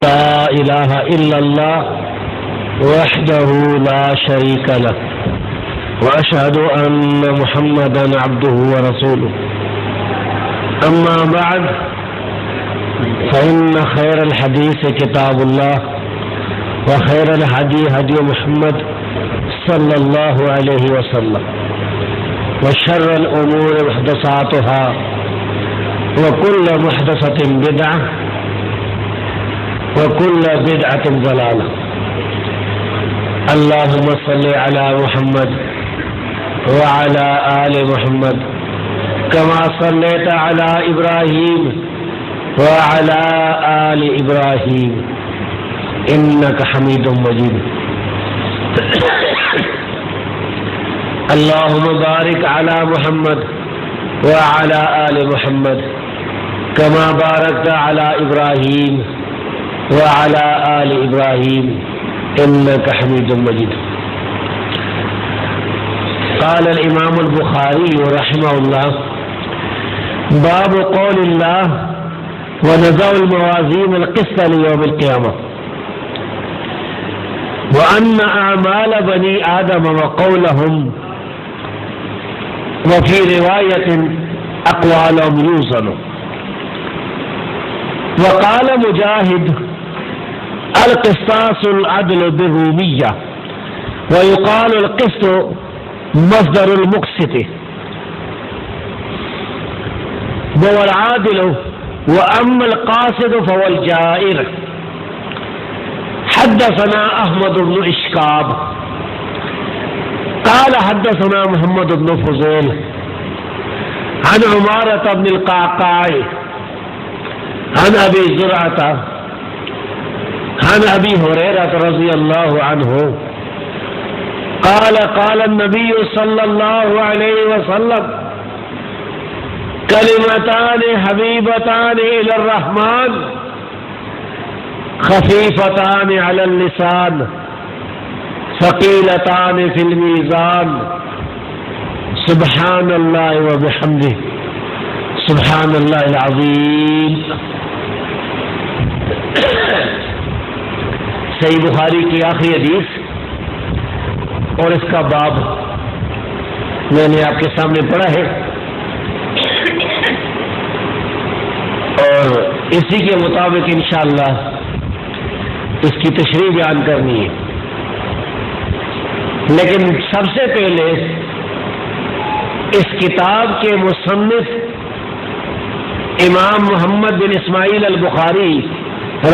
لا إله إلا الله وحده لا شريك له وأشهد أن محمدا عبده ورسوله. أما بعد فإن خير الحديث كتاب الله وخير الهدي هدي محمد صلى الله عليه وسلم وشر الأمور محدثاتها وكل محدثة بدعة وكل بدعة ضلالة. اللهم صل على محمد وعلى آل محمد كما صليت على إبراهيم وعلى آل إبراهيم إنك حميد مجيد. اللهم بارك على محمد وعلى آل محمد كما باركت على إبراهيم وعلى آل إبراهيم إنك حميد مجيد. قال الإمام البخاري رحمه الله: باب قول الله ونضع الموازين القسط ليوم القيامة وأن أعمال بني آدم وقولهم وفي رواية أقوالهم يوزن. وقال مجاهد: القسطاس العدل بالرومية ويقال القسط مصدر المقسط وهو العادل وأما القاصد فهو الجائر. حدثنا أحمد بن إشكاب قال حدثنا محمد بن فضيل عن عمارة بن القعقاع عن أبي زرعة عن أبي هريرة رضي الله عنه قال قال النبي صلى الله عليه وسلم: كلمتان حبيبتان إلى الرحمن خفيفتان على اللسان ثقيلتان في الميزان سبحان الله وبحمده سبحان اللہ العظیم. صحیح بخاری کی آخری حدیث اور اس کا باب میں نے آپ کے سامنے پڑھا ہے اور اسی کے مطابق انشاءاللہ اس کی تشریح بیان کرنی ہے. لیکن سب سے پہلے اس کتاب کے مصنف امام محمد بن اسماعیل البخاری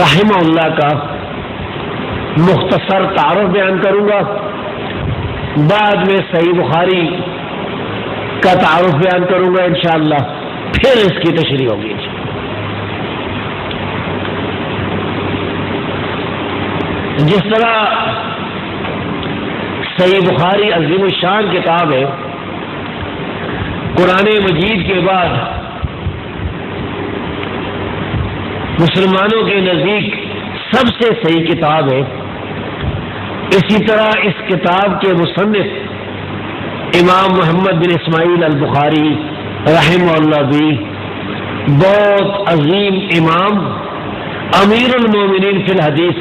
رحمہ اللہ کا مختصر تعارف بیان کروں گا. بعد میں صحیح بخاری کا تعارف بیان کروں گا انشاءاللہ، پھر اس کی تشریح ہوگی. جس طرح صحیح بخاری عظیم الشان کتاب ہے، قرآن مجید کے بعد مسلمانوں کے نزدیک سب سے صحیح کتاب ہے، اسی طرح اس کتاب کے مصنف امام محمد بن اسماعیل البخاری رحمہ اللہ بھی بہت عظیم امام، امیر المومنین فی الحدیث،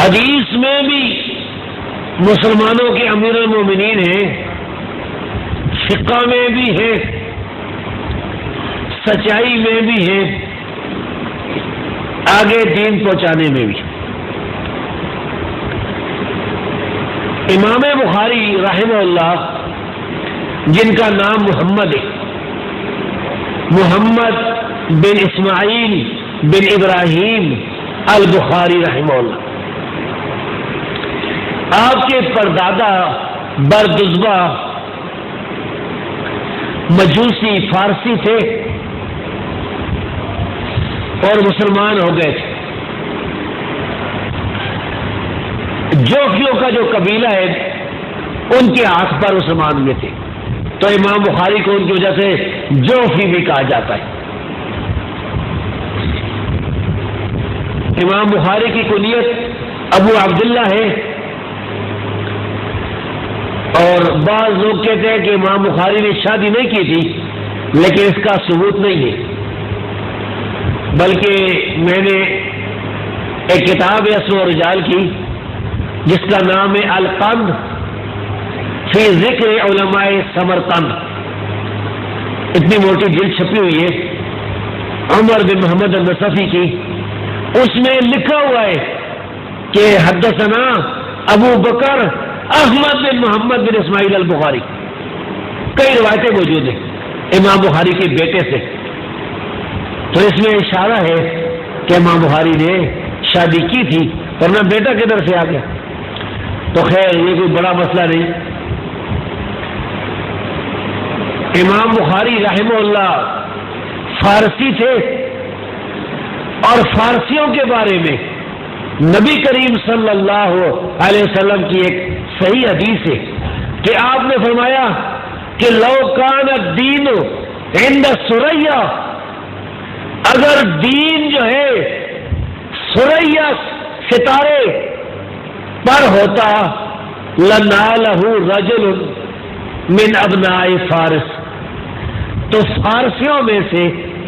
حدیث میں بھی مسلمانوں کے امیر المومنین ہیں، فقہ میں بھی ہیں، سچائی میں بھی ہیں، آگے دین پہنچانے میں بھی. امام بخاری رحمہ اللہ جن کا نام محمد ہے، محمد بن اسماعیل بن ابراہیم البخاری رحمہ اللہ، آپ کے پردادا بردزبہ مجوسی فارسی تھے اور مسلمان ہو گئے تھے. جوفیوں کا جو قبیلہ ہے ان کے ہاتھ پر مسلمان میں تھے، تو امام بخاری کو ان کی وجہ سے جوفی بھی کہا جاتا ہے. امام بخاری کی کنیت ابو عبداللہ ہے اور بعض لوگ کہتے ہیں کہ امام بخاری نے شادی نہیں کی تھی، لیکن اس کا ثبوت نہیں ہے، بلکہ میں نے ایک کتاب ہے اسماء الرجال کی جس کا نام ہے القند فی ذکر علماء سمرقند، اتنی موٹی جلد چھپی ہوئی ہے عمر بن محمد النصفی کی. اس میں لکھا ہوا ہے کہ حدثنا ابو بکر احمد بن محمد بن اسماعیل البخاری. کئی روایتیں موجود ہیں امام بخاری کے بیٹے سے. تو اس میں اشارہ ہے کہ امام بخاری نے شادی کی تھی ورنہ بیٹا کدھر سے آ گیا. تو خیر یہ کوئی بڑا مسئلہ نہیں. امام بخاری رحمہ اللہ فارسی تھے اور فارسیوں کے بارے میں نبی کریم صلی اللہ علیہ وسلم کی ایک صحیح حدیث ہے کہ آپ نے فرمایا کہ لو کان الدین عند ثریا، اگر دین جو ہے ثریا ستارے پر ہوتا لنالہ رجل من ابناء فارس، تو فارسیوں میں سے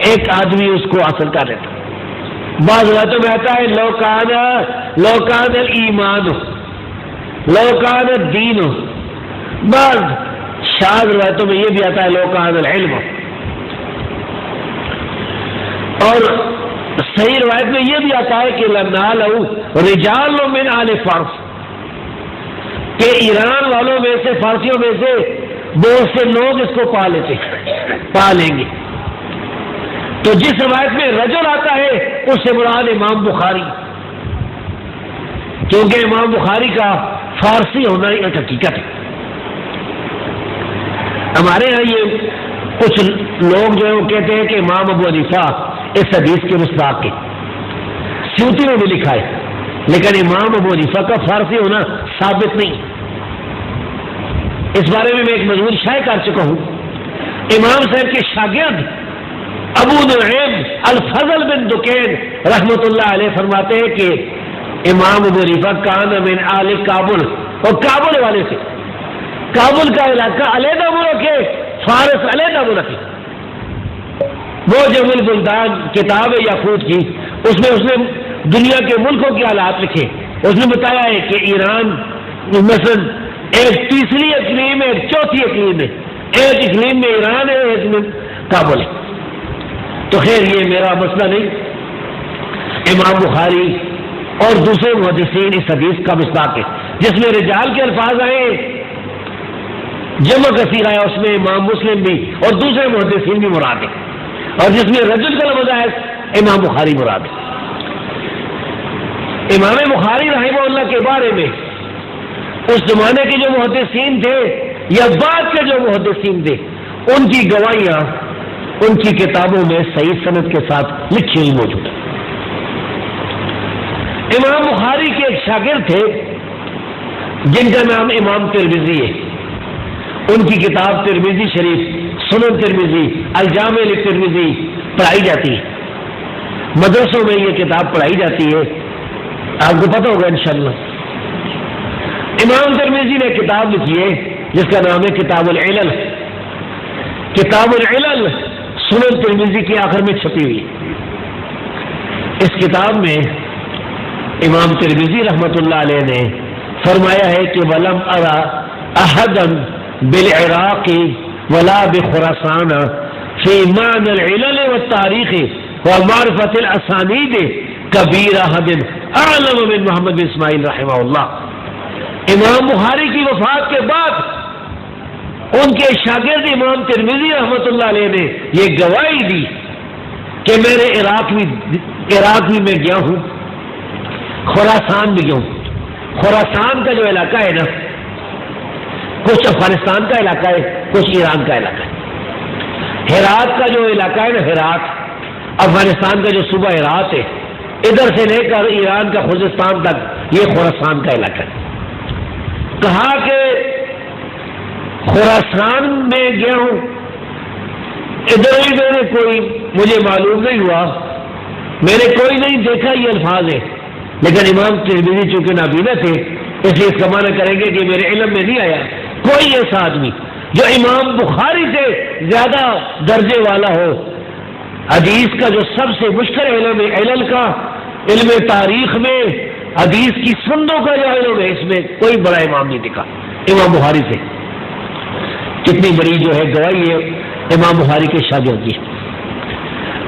ایک آدمی اس کو حاصل کر لیتا. بعض باتوں میں آتا ہے لو کان الایمان لو کان الدین، بعض شاذ روایتوں میں یہ بھی آتا ہے لو کان العلم. اور صحیح روایت میں یہ بھی آتا ہے کہ لنالہ رجال من آل فارس، کہ ایران والوں میں سے فارسیوں میں سے بہت سے لوگ اس کو پا لیں گے. تو جس روایت میں رجل آتا ہے اس سے مراد امام بخاری، کیونکہ امام بخاری کا فارسی ہونا ایک حقیقت ہے. ہمارے ہاں یہ کچھ لوگ جو ہے وہ کہتے ہیں کہ امام ابو حنیفہ اس حدیث کے مصداق ہیں. سیوطی میں بھی لکھا ہے، لیکن امام ابو حنیفہ کا فارسی ہونا ثابت نہیں. اس بارے میں ایک مضمون شائع کر چکا ہوں. امام صاحب کے شاگرد ابو نعیم الفضل بن دکین رحمۃ اللہ علیہ فرماتے ہیں کہ امام ابو حنیفہ کان من آل کابل، اور کابل والے سے، کابل کا علاقہ علیحدہ ملک ہے، فارس علیحدہ ملک ہے. وہ جب البلدان کتاب ہے یاقوت کی، اس میں دنیا کے ملکوں کے حالات لکھے. اس نے بتایا ہے کہ ایران مثلا ایک تیسری اقلیم ہے، ایک چوتھی اقلیم ہے، ایک اقلیم میں ایران ہے، ایک میں کابل ہے. تو خیر یہ میرا مسئلہ نہیں. امام بخاری اور دوسرے محدثین اس حدیث کا مصداق ہے جس میں رجال کے الفاظ آئے، جمع کثیر آیا، اس میں امام مسلم بھی اور دوسرے محدثین بھی مراد ہے، اور جس میں رجل کا لفظ آیا امام بخاری مراد ہے. امام بخاری رحمہ اللہ کے بارے میں اس زمانے کے جو محدثین تھے یا بعد کے جو محدثین تھے، ان کی گواہیاں ان کی کتابوں میں صحیح سند کے ساتھ لکھی ہوئی موجود ہے. امام بخاری کے ایک شاگرد تھے جن کا نام امام ترمذی ہے. ان کی کتاب ترمذی شریف، سنن ترمذی، الجامع للترمذی پڑھائی جاتی ہے. مدرسوں میں یہ کتاب پڑھائی جاتی ہے، آپ کو پتہ ہوگا انشاءاللہ. امام ترمذی نے کتاب لکھی ہے جس کا نام ہے کتاب العلل. کتاب العلل سنن ترمذی کے آخر میں چھپی ہوئی. اس کتاب میں امام ترمذی رحمۃ اللہ علیہ نے فرمایا ہے کہ ولم ارى احدا بالعراق ولا بخراسان في معنى العلل والتاريخ ومعرفة الاسانید کبیر احد اعلم من محمد بن اسماعیل رحمہ اللہ. امام بخاری کی وفات کے بعد ان کے شاگرد امام ترمذی رحمۃ اللہ علیہ نے یہ گواہی دی کہ میں نے عراق بھی میں گیا ہوں، خراسان بھی گیا ہوں. خراسان کا جو علاقہ ہے نا، کچھ افغانستان کا علاقہ ہے، کچھ ایران کا علاقہ ہے. ہرات کا جو علاقہ ہے نا، ہرات افغانستان کا جو صوبہ ہرات ہے، ادھر سے لے کر ایران کا خوزستان تک یہ خراسان کا علاقہ ہے. کہا کہ خراسان میں گیا ہوں، ادھر ہی میں نے کوئی مجھے معلوم نہیں ہوا، میں نے کوئی نہیں دیکھا یہ الفاظ ہے. لیکن امام ترمذی چونکہ نابینا تھے اس لیے اس کا معنی کریں گے کہ میرے علم میں نہیں آیا کوئی ایسا آدمی جو امام بخاری سے زیادہ درجے والا ہو. حدیث کا جو سب سے مشکل علم ہے علل کا، علم تاریخ میں حدیث کی سندوں کا جو علم ہے اس میں کوئی بڑا امام نہیں دکھا امام بخاری سے. کتنی بڑی جو ہے گواہی ہے امام بخاری کے شاگرد کی.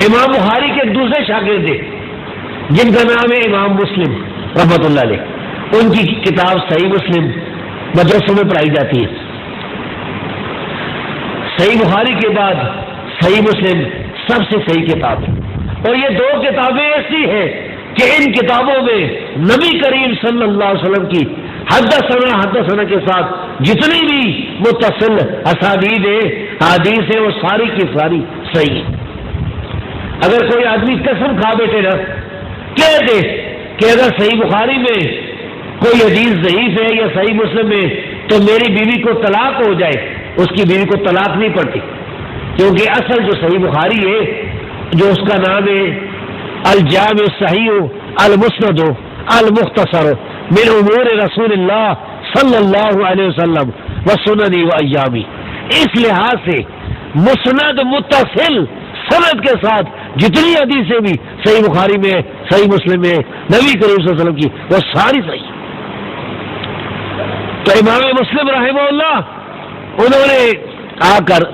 امام بخاری کے دوسرے شاگرد ہیں جن کا نام ہے امام مسلم رحمۃ اللہ علیہ. ان کی کتاب صحیح مسلم مدرسوں میں پڑھائی جاتی ہے. صحیح بخاری کے بعد صحیح مسلم سب سے صحیح کتاب ہے. اور یہ دو کتابیں ایسی ہیں کہ ان کتابوں میں نبی کریم صلی اللہ علیہ وسلم کی حدثنا کے ساتھ جتنی بھی متصل اسانید حدیث ہیں وہ ساری کی ساری صحیح ہے. اگر کوئی آدمی قسم کھا بیٹھے نا کہہ دے کہ اگر صحیح بخاری میں کوئی حدیث ضعیف ہے یا صحیح مسلم میں تو میری بیوی کو طلاق ہو جائے، اس کی بیوی کو طلاق نہیں پڑتی، کیونکہ اصل جو صحیح بخاری ہے جو اس کا نام ہے الجامع الصحیح المسند المختصر من امور رسول اللہ صلی اللہ علیہ وسلم وسنن و ایامی، اس لحاظ سے مسند متصل سند کے ساتھ جتنی حدیثیں بھی صحیح بخاری میں صحیح مسلم میں نبی کریم صلی اللہ علیہ وسلم کی وہ ساری صحیح. تو امام مسلم رحمہ اللہ انہوں نے آ کر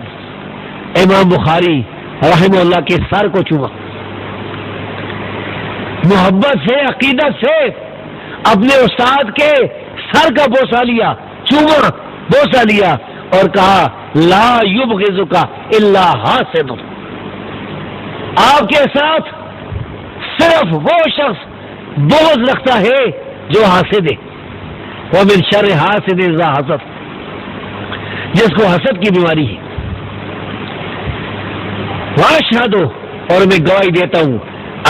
امام بخاری رحمہ اللہ کے سر کو چوما، محبت سے عقیدت سے اپنے استاد کے سر کا بوسہ لیا، چوما بوسہ لیا اور کہا لا یبغضک الا حاسد، آپ کے ساتھ صرف وہ شخص بغض رکھتا ہے جو حاسد ہے. ومن شر حاسد اذا حسد، جس کو حسد کی بیماری ہے. واشہد، اور میں گواہی دیتا ہوں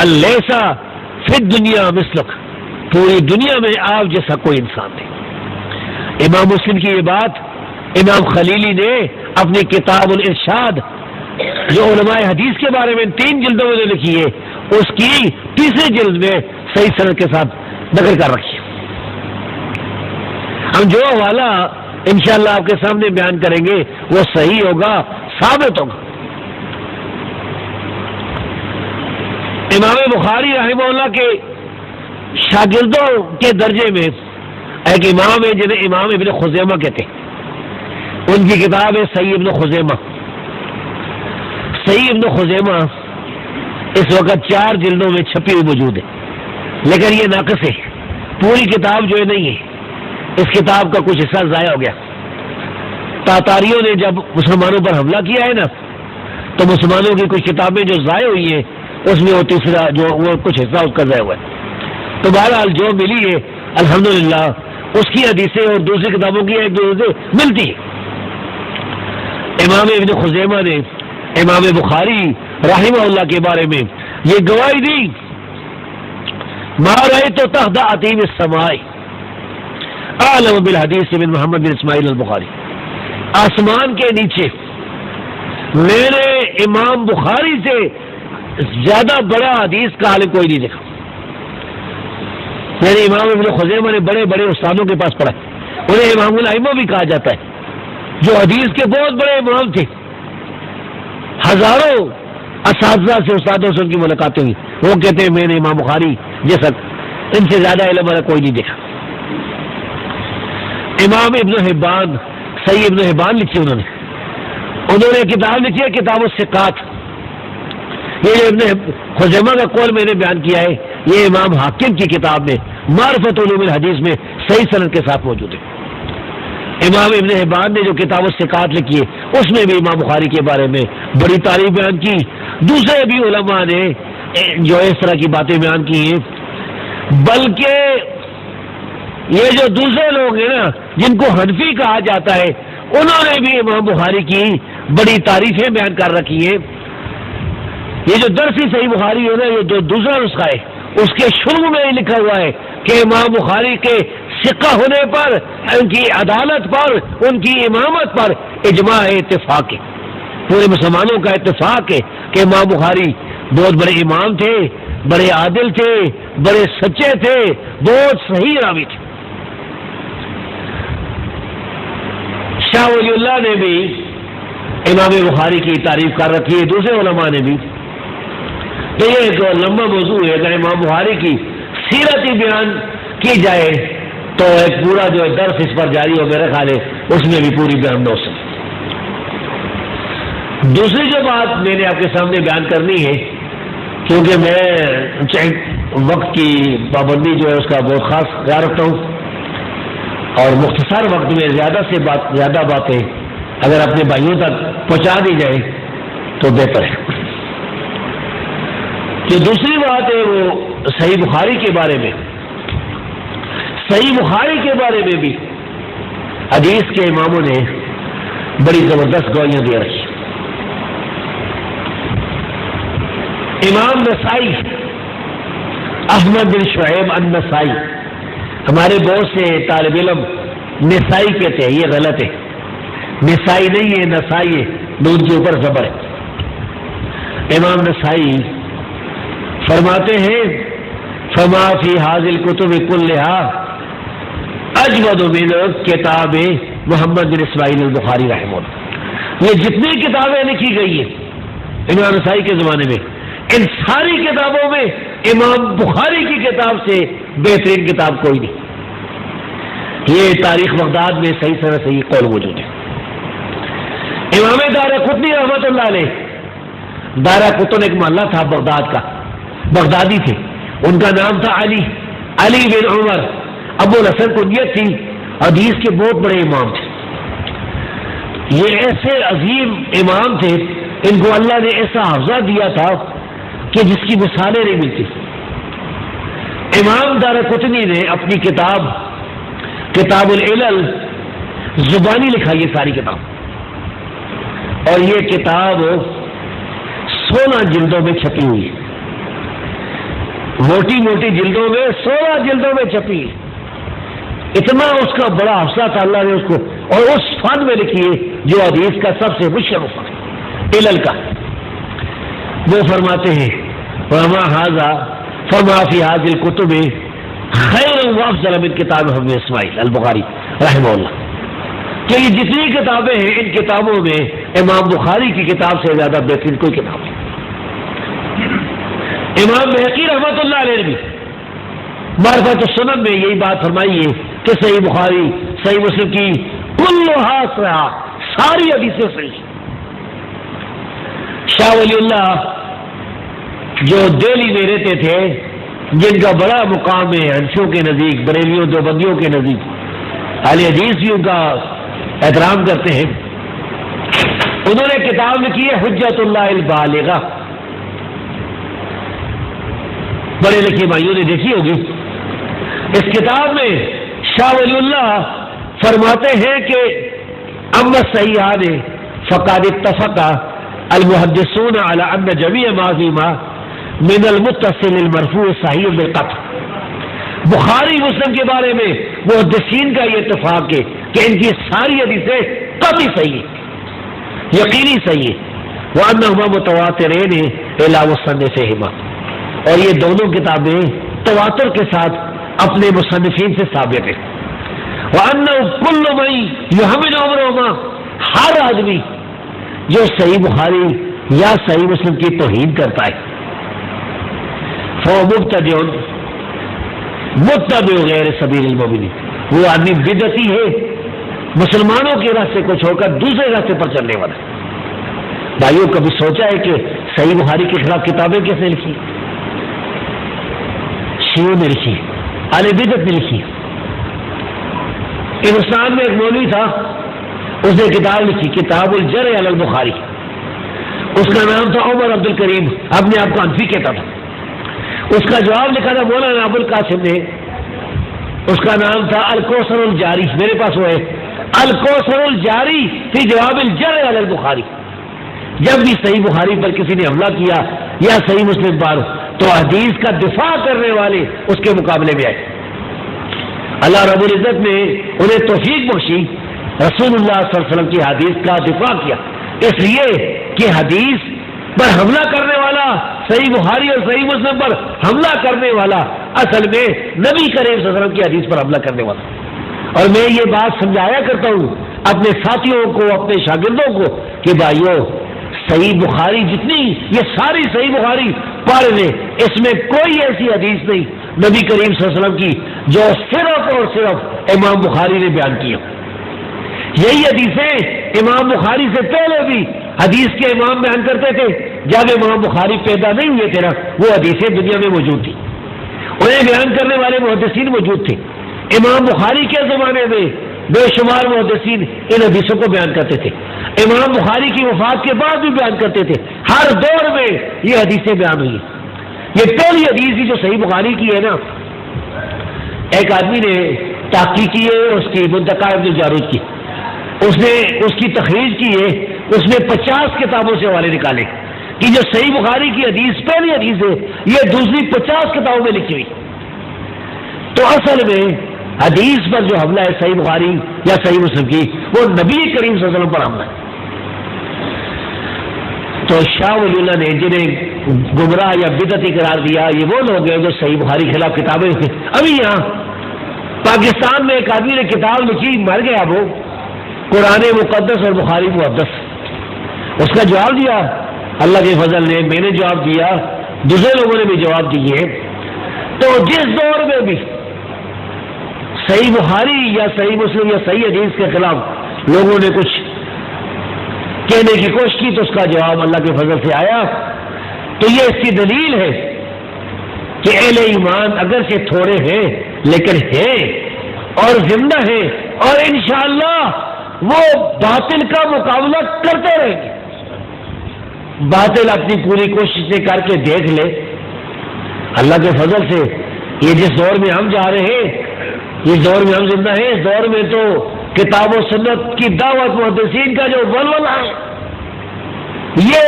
الیس فی الدنیا مثلک، پوری دنیا میں آپ جیسا کوئی انسان نہیں. امام مسلم کی یہ بات امام خلیلی نے اپنی کتاب الارشاد جو علماء حدیث کے بارے میں 3 جلدوں میں لکھی ہے اس کی 3ری جلد میں صحیح سند کے ساتھ نقل کر رکھی ہے. ہم جو حوالہ انشاءاللہ آپ کے سامنے بیان کریں گے وہ صحیح ہوگا، ثابت ہوگا. امام بخاری رحمہ اللہ کے شاگردوں کے درجے میں ایک امام ہے جنہیں امام ابن خزیمہ کہتے ہیں. ان کی کتاب ہے صحیح ابن خزیمہ. صحیح ابن خزیمہ اس وقت 4 جلدوں میں چھپی ہوئی موجود ہے، لیکن یہ ناقص ہے، پوری کتاب جو ہے نہیں ہے. اس کتاب کا کچھ حصہ ضائع ہو گیا. تاتاریوں نے جب مسلمانوں پر حملہ کیا ہے نا تو مسلمانوں کی کچھ کتابیں جو ضائع ہوئی ہیں اس میں وہ تیسرا جو وہ کچھ حصہ اس کا ضائع ہوا ہے. تو بہرحال جو ملی ہے الحمدللہ اس کی حدیثیں اور دوسری کتابوں کی ایک دوسرے سے ملتی ہے. امام ابن خزیمہ نے امام بخاری رحمہ اللہ کے بارے میں یہ گواہی دی ما رأیت تحت عتیم السماء اعلم بالحدیث من محمد بن اسماعیل البخاری، آسمان کے نیچے میں نے امام بخاری سے زیادہ بڑا حدیث کا عالم کوئی نہیں دیکھا. میرے امام ابن خزیمہ نے بڑے بڑے استادوں کے پاس پڑھا، انہیں امام الائمہ بھی کہا جاتا ہے، جو حدیث کے بہت بڑے امام تھے. ہزاروں اساتذہ سے استادوں سے ان کی ملاقاتیں ہوئی، وہ کہتے ہیں میں نے امام بخاری جیسا ان سے زیادہ علم والا کوئی نہیں دیکھا. امام ابن حبان صحیح ابن حبان لکھی انہوں نے کتاب لکھی ہے کتاب الثقات. یہ جو ابن خزیمہ کا قول میں نے بیان کیا ہے یہ امام حاکم کی کتاب میں معرفت علوم الحدیث میں صحیح سند کے ساتھ موجود ہے. امام ابن حبان نے جو کتاب الثقات لکھی ہے اس میں بھی امام بخاری کے بارے میں بڑی تعریف بیان کی. دوسرے بھی علماء نے جو اس طرح کی باتیں بیان کی ہیں، بلکہ یہ جو دوسرے لوگ ہیں نا جن کو حنفی کہا جاتا ہے انہوں نے بھی امام بخاری کی بڑی تعریفیں بیان کر رکھی ہیں. یہ جو درسی صحیح بخاری ہے نا یہ جو دوسرا نسخہ ہے اس کے شروع میں ہی لکھا ہوا ہے کہ امام بخاری کے ثقہ ہونے پر، ان کی عدالت پر، ان کی امامت پر اجماع ہے، اتفاق ہے، پورے مسلمانوں کا اتفاق ہے کہ امام بخاری بہت بڑے امام تھے، بڑے عادل تھے، بڑے سچے تھے، بہت صحیح راوی تھے. شاہ ولی اللہ نے بھی امام بخاری کی تعریف کر رکھی ہے، دوسرے علماء نے بھی. تو یہ ایک لمبا موضوع ہے. اگر امام بخاری کی سیرت ہی بیان کی جائے تو ایک پورا جو درس اس پر جاری ہو میرے خیال ہے اس میں بھی پوری بیان نہ ہو سکے. دوسری جو بات میں نے آپ کے سامنے بیان کرنی ہے، کیونکہ میں وقت کی پابندی جو ہے اس کا بہت خاص خیال رکھتا ہوں، اور مختصر وقت میں زیادہ باتیں اگر اپنے بھائیوں تک پہنچا دی جائے تو بہتر ہے. جو دوسری بات ہے وہ صحیح بخاری کے بارے میں. صحیح بخاری کے بارے میں بھی حدیث کے اماموں نے بڑی زبردست گواہیاں دے رکھی. امام نسائی احمد بن شعیب النسائی، ہمارے بہت سے طالب علم نسائی کہتے ہیں، یہ غلط ہے. نسائی نہیں ہے، نسائی ہے، نون کے اوپر زبر ہے. امام نسائی فرماتے ہیں فما فی حاضل کتب کلھا اجود من کتاب محمد بن اسماعیل البخاری رحمہ اللہ. یہ جتنی کتابیں لکھی گئی ہیں امام نسائی کے زمانے میں، ان ساری کتابوں میں امام بخاری کی کتاب سے بہترین کتاب کوئی نہیں. یہ تاریخ بغداد میں صحیح سے صحیح قول موجود ہے. امام دارقطنی رحمۃ اللہ علیہ، دارقطن ایک محلہ تھا بغداد کا، بغدادی تھے. ان کا نام تھا علی بن عمر. ابو الحسن کنیت تھی. حدیث کے بہت بڑے امام تھے. یہ ایسے عظیم امام تھے، ان کو اللہ نے ایسا حافظہ دیا تھا کہ جس کی مثالیں نہیں ملتی. امام دارقطنی نے اپنی کتاب العلل زبانی لکھا یہ ساری کتاب، اور یہ کتاب 16 جلدوں میں چھپی ہوئی ہے. موٹی موٹی جلدوں میں 16 جلدوں میں چھپی ہے. اتنا اس کا بڑا حافظہ تھا اللہ نے اس کو، اور اس فن میں لکھی ہے جو حدیث کا سب سے مشکل فن ہے، علل کا. وہ فرماتے ہیں فما فی هذه الكتب خیر وافضل من کتاب محمد اسماعیل البخاری رحمہ اللہ، کہ یہ جتنی کتابیں ہیں ان کتابوں میں امام بخاری کی کتاب سے زیادہ بہترین کوئی کتاب نہیں. امام بہقی رحمۃ اللہ علیہ نے بھی معرفت السنن میں یہی بات فرمائی ہے کہ صحیح بخاری صحیح مسلم کی کلھا صحیح، ساری حدیثیں صحیح. شاہ ولی اللہ جو دہلی میں رہتے تھے، جن کا بڑا مقام ہے حنفیوں کے نزدیک، بریلیوں دیوبندیوں کے نزدیک، اہل حدیث بھی ان کا احترام کرتے ہیں، انہوں نے کتاب لکھی ہے حجت اللہ البالغہ. بڑے لکھے بھائیوں نے دیکھی ہوگی. اس کتاب میں شاہ ولی اللہ فرماتے ہیں کہ اما صحیحان فقد اتفق المحدثون على ان جميع ما فيما من المتصل المرفوع صحیح بالقطع. بخاری مسلم کے بارے میں محدثین کا یہ اتفاق ہے کہ ان کی ساری حدیثیں قطعی صحیح ہیں، یقینی صحیح ہیں. وانہما متواترین الی مصنفہما، اور یہ دونوں کتابیں تواتر کے ساتھ اپنے مصنفین سے ثابت ہیں. وانہ کل من یحمل امرہما، ہر آدمی جو صحیح بخاری یا صحیح مسلم کی توہین کرتا ہے فهو مبتدع متبع غیر سبیل المؤمنین، وہ آدمی بدعتی ہے، مسلمانوں کے راستے کو چھوڑ کر دوسرے راستے پر چلنے والا. بھائیوں کبھی سوچا ہے کہ صحیح بخاری کے خلاف کتابیں کس نے لکھی؟ شیعوں نے لکھی، اہل بدعت نے لکھی. ہندوستان میں ایک مولوی تھا، اس نے کتاب لکھی کتاب الجرح علی البخاری. اس کا نام تھا عمر عبد الکریم، اپنے آپ کو حنفی کہتا تھا. اس کا جواب لکھا تھا مولانا ابو القاسم نے، اس کا نام تھا الکوثر الجاری. میرے پاس وہ ہے الکوثر الجاری فی جواب الجرح علی البخاری. جب بھی صحیح بخاری پر کسی نے حملہ کیا یا صحیح مسلم پر، تو حدیث کا دفاع کرنے والے اس کے مقابلے میں آئے. اللہ رب العزت نے انہیں توفیق بخشی، رسول اللہ صلی اللہ علیہ وسلم کی حدیث کا دفاع کیا، اس لیے کہ حدیث پر حملہ کرنے والا، صحیح بخاری اور صحیح مسلم پر حملہ کرنے والا اصل میں نبی کریم صلی اللہ علیہ وسلم کی حدیث پر حملہ کرنے والا. اور میں یہ بات سمجھایا کرتا ہوں اپنے ساتھیوں کو، اپنے شاگردوں کو کہ بھائیو، صحیح بخاری جتنی، یہ ساری صحیح بخاری پڑھ لے، اس میں کوئی ایسی حدیث نہیں نبی کریم صلی اللہ علیہ وسلم کی جو صرف اور صرف امام بخاری نے بیان کی ہو۔ یہی حدیثیں امام بخاری سے پہلے بھی حدیث کے امام بیان کرتے تھے، جب امام بخاری پیدا نہیں ہوئے تھے نا، وہ حدیثیں دنیا میں موجود تھی، انہیں بیان کرنے والے محدثین موجود تھے۔ امام بخاری کے زمانے میں بے شمار محدثین ان حدیثوں کو بیان کرتے تھے، امام بخاری کی وفات کے بعد بھی بیان کرتے تھے، ہر دور میں یہ حدیثیں بیان ہوئی۔ یہ پہلی حدیث ہی جو صحیح بخاری کی ہے نا، ایک آدمی نے تحقیق کی ہے اس کی منتقى ابن جارود کی، اس نے اس کی تخریج کی ہے، اس نے 50 کتابوں سے حوالے نکالے کہ جو صحیح بخاری کی حدیث پہلی حدیث ہے، یہ دوسری 50 کتابوں میں لکھی ہوئی۔ تو اصل میں حدیث پر جو حملہ ہے صحیح بخاری یا صحیح مسلم کی، وہ نبی کریم صلی اللہ علیہ وسلم پر حملہ ہے۔ تو شاہ ولی اللہ نے جنہیں گمراہ یا بدعتی قرار دیا، یہ وہ لوگ ہیں جو صحیح بخاری کے خلاف کتابیں لکھیں۔ ابھی یہاں پاکستان میں ایک آدمی نے کتاب لکھی، مر گیا وہ، قرآن مقدس اور بخاری محدث۔ اس کا جواب دیا اللہ کے فضل نے، میں نے جواب دیا، دوسرے لوگوں نے بھی جواب دیے۔ تو جس دور میں بھی صحیح بخاری یا صحیح مسلم یا صحیح حدیث کے خلاف لوگوں نے کچھ کہنے کی کوشش کی، تو اس کا جواب اللہ کے فضل سے آیا۔ تو یہ اس کی دلیل ہے کہ اہل ایمان اگرچہ تھوڑے ہیں لیکن ہیں اور زندہ ہیں، اور انشاءاللہ وہ باطل کا مقابلہ کرتے رہیں گے۔ باطل اپنی پوری کوشش سے کر کے دیکھ لے، اللہ کے فضل سے یہ جس دور میں ہم جا رہے ہیں، اس دور میں ہم زندہ ہیں، اس دور میں تو کتاب و سنت کی دعوت محدثین کا جو ولولہ ہے یہ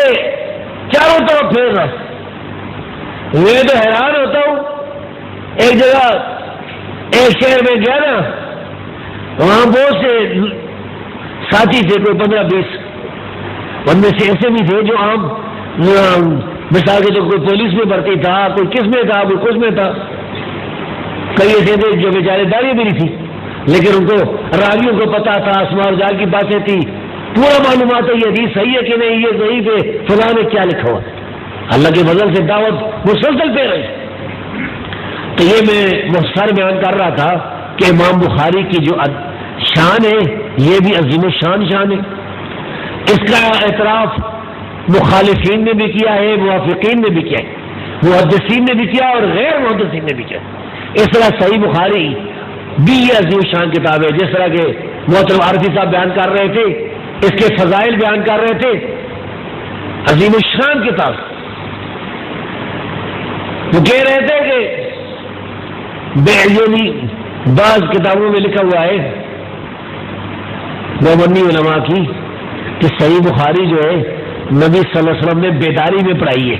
چاروں طرف پھیل رہا ہے۔ میں تو حیران ہوتا ہوں، ایک جگہ ایک شہر میں گیا نا، وہاں بہت سے ساتھی تھے، کوئی 15-20، ان میں سے ایسے بھی تھے جو عام مثال کے تو کوئی پولیس میں بھرتی تھا، کوئی کس میں تھا، کوئی کچھ میں تھا، کئی ایسے تھے جو بیچارے داڑھی بھی نہیں تھی، لیکن ان کو راویوں کو پتا تھا، اسماء و رجال کی باتیں تھی، پورا معلومات ہے یہ حدیث صحیح ہے کہ نہیں، یہ ضعیف ہے، فلاں میں کیا لکھا ہوا۔ اللہ کے فضل سے دعوت مسلسل پہ رہی۔ تو یہ میں مختصر بیان کر رہا تھا کہ امام بخاری کی جو شان ہے یہ بھی عظیم الشان شان ہے۔ اس کا اعتراف مخالفین نے بھی کیا ہے، موافقین نے بھی کیا ہے، محدثین نے بھی کیا اور غیر محدثین نے بھی کیا۔ اس طرح صحیح بخاری بھی یہ عظیم شان کتاب ہے، جس طرح کے محترم عارفی صاحب بیان کر رہے تھے، اس کے فضائل بیان کر رہے تھے، عظیم الشان کتاب۔ وہ کہہ رہے تھے کہ بعض کتابوں میں لکھا ہوا ہے مومنی علماء کی کہ صحیح بخاری جو ہے نبی صلی اللہ علیہ وسلم نے بیداری میں پڑھائی ہے۔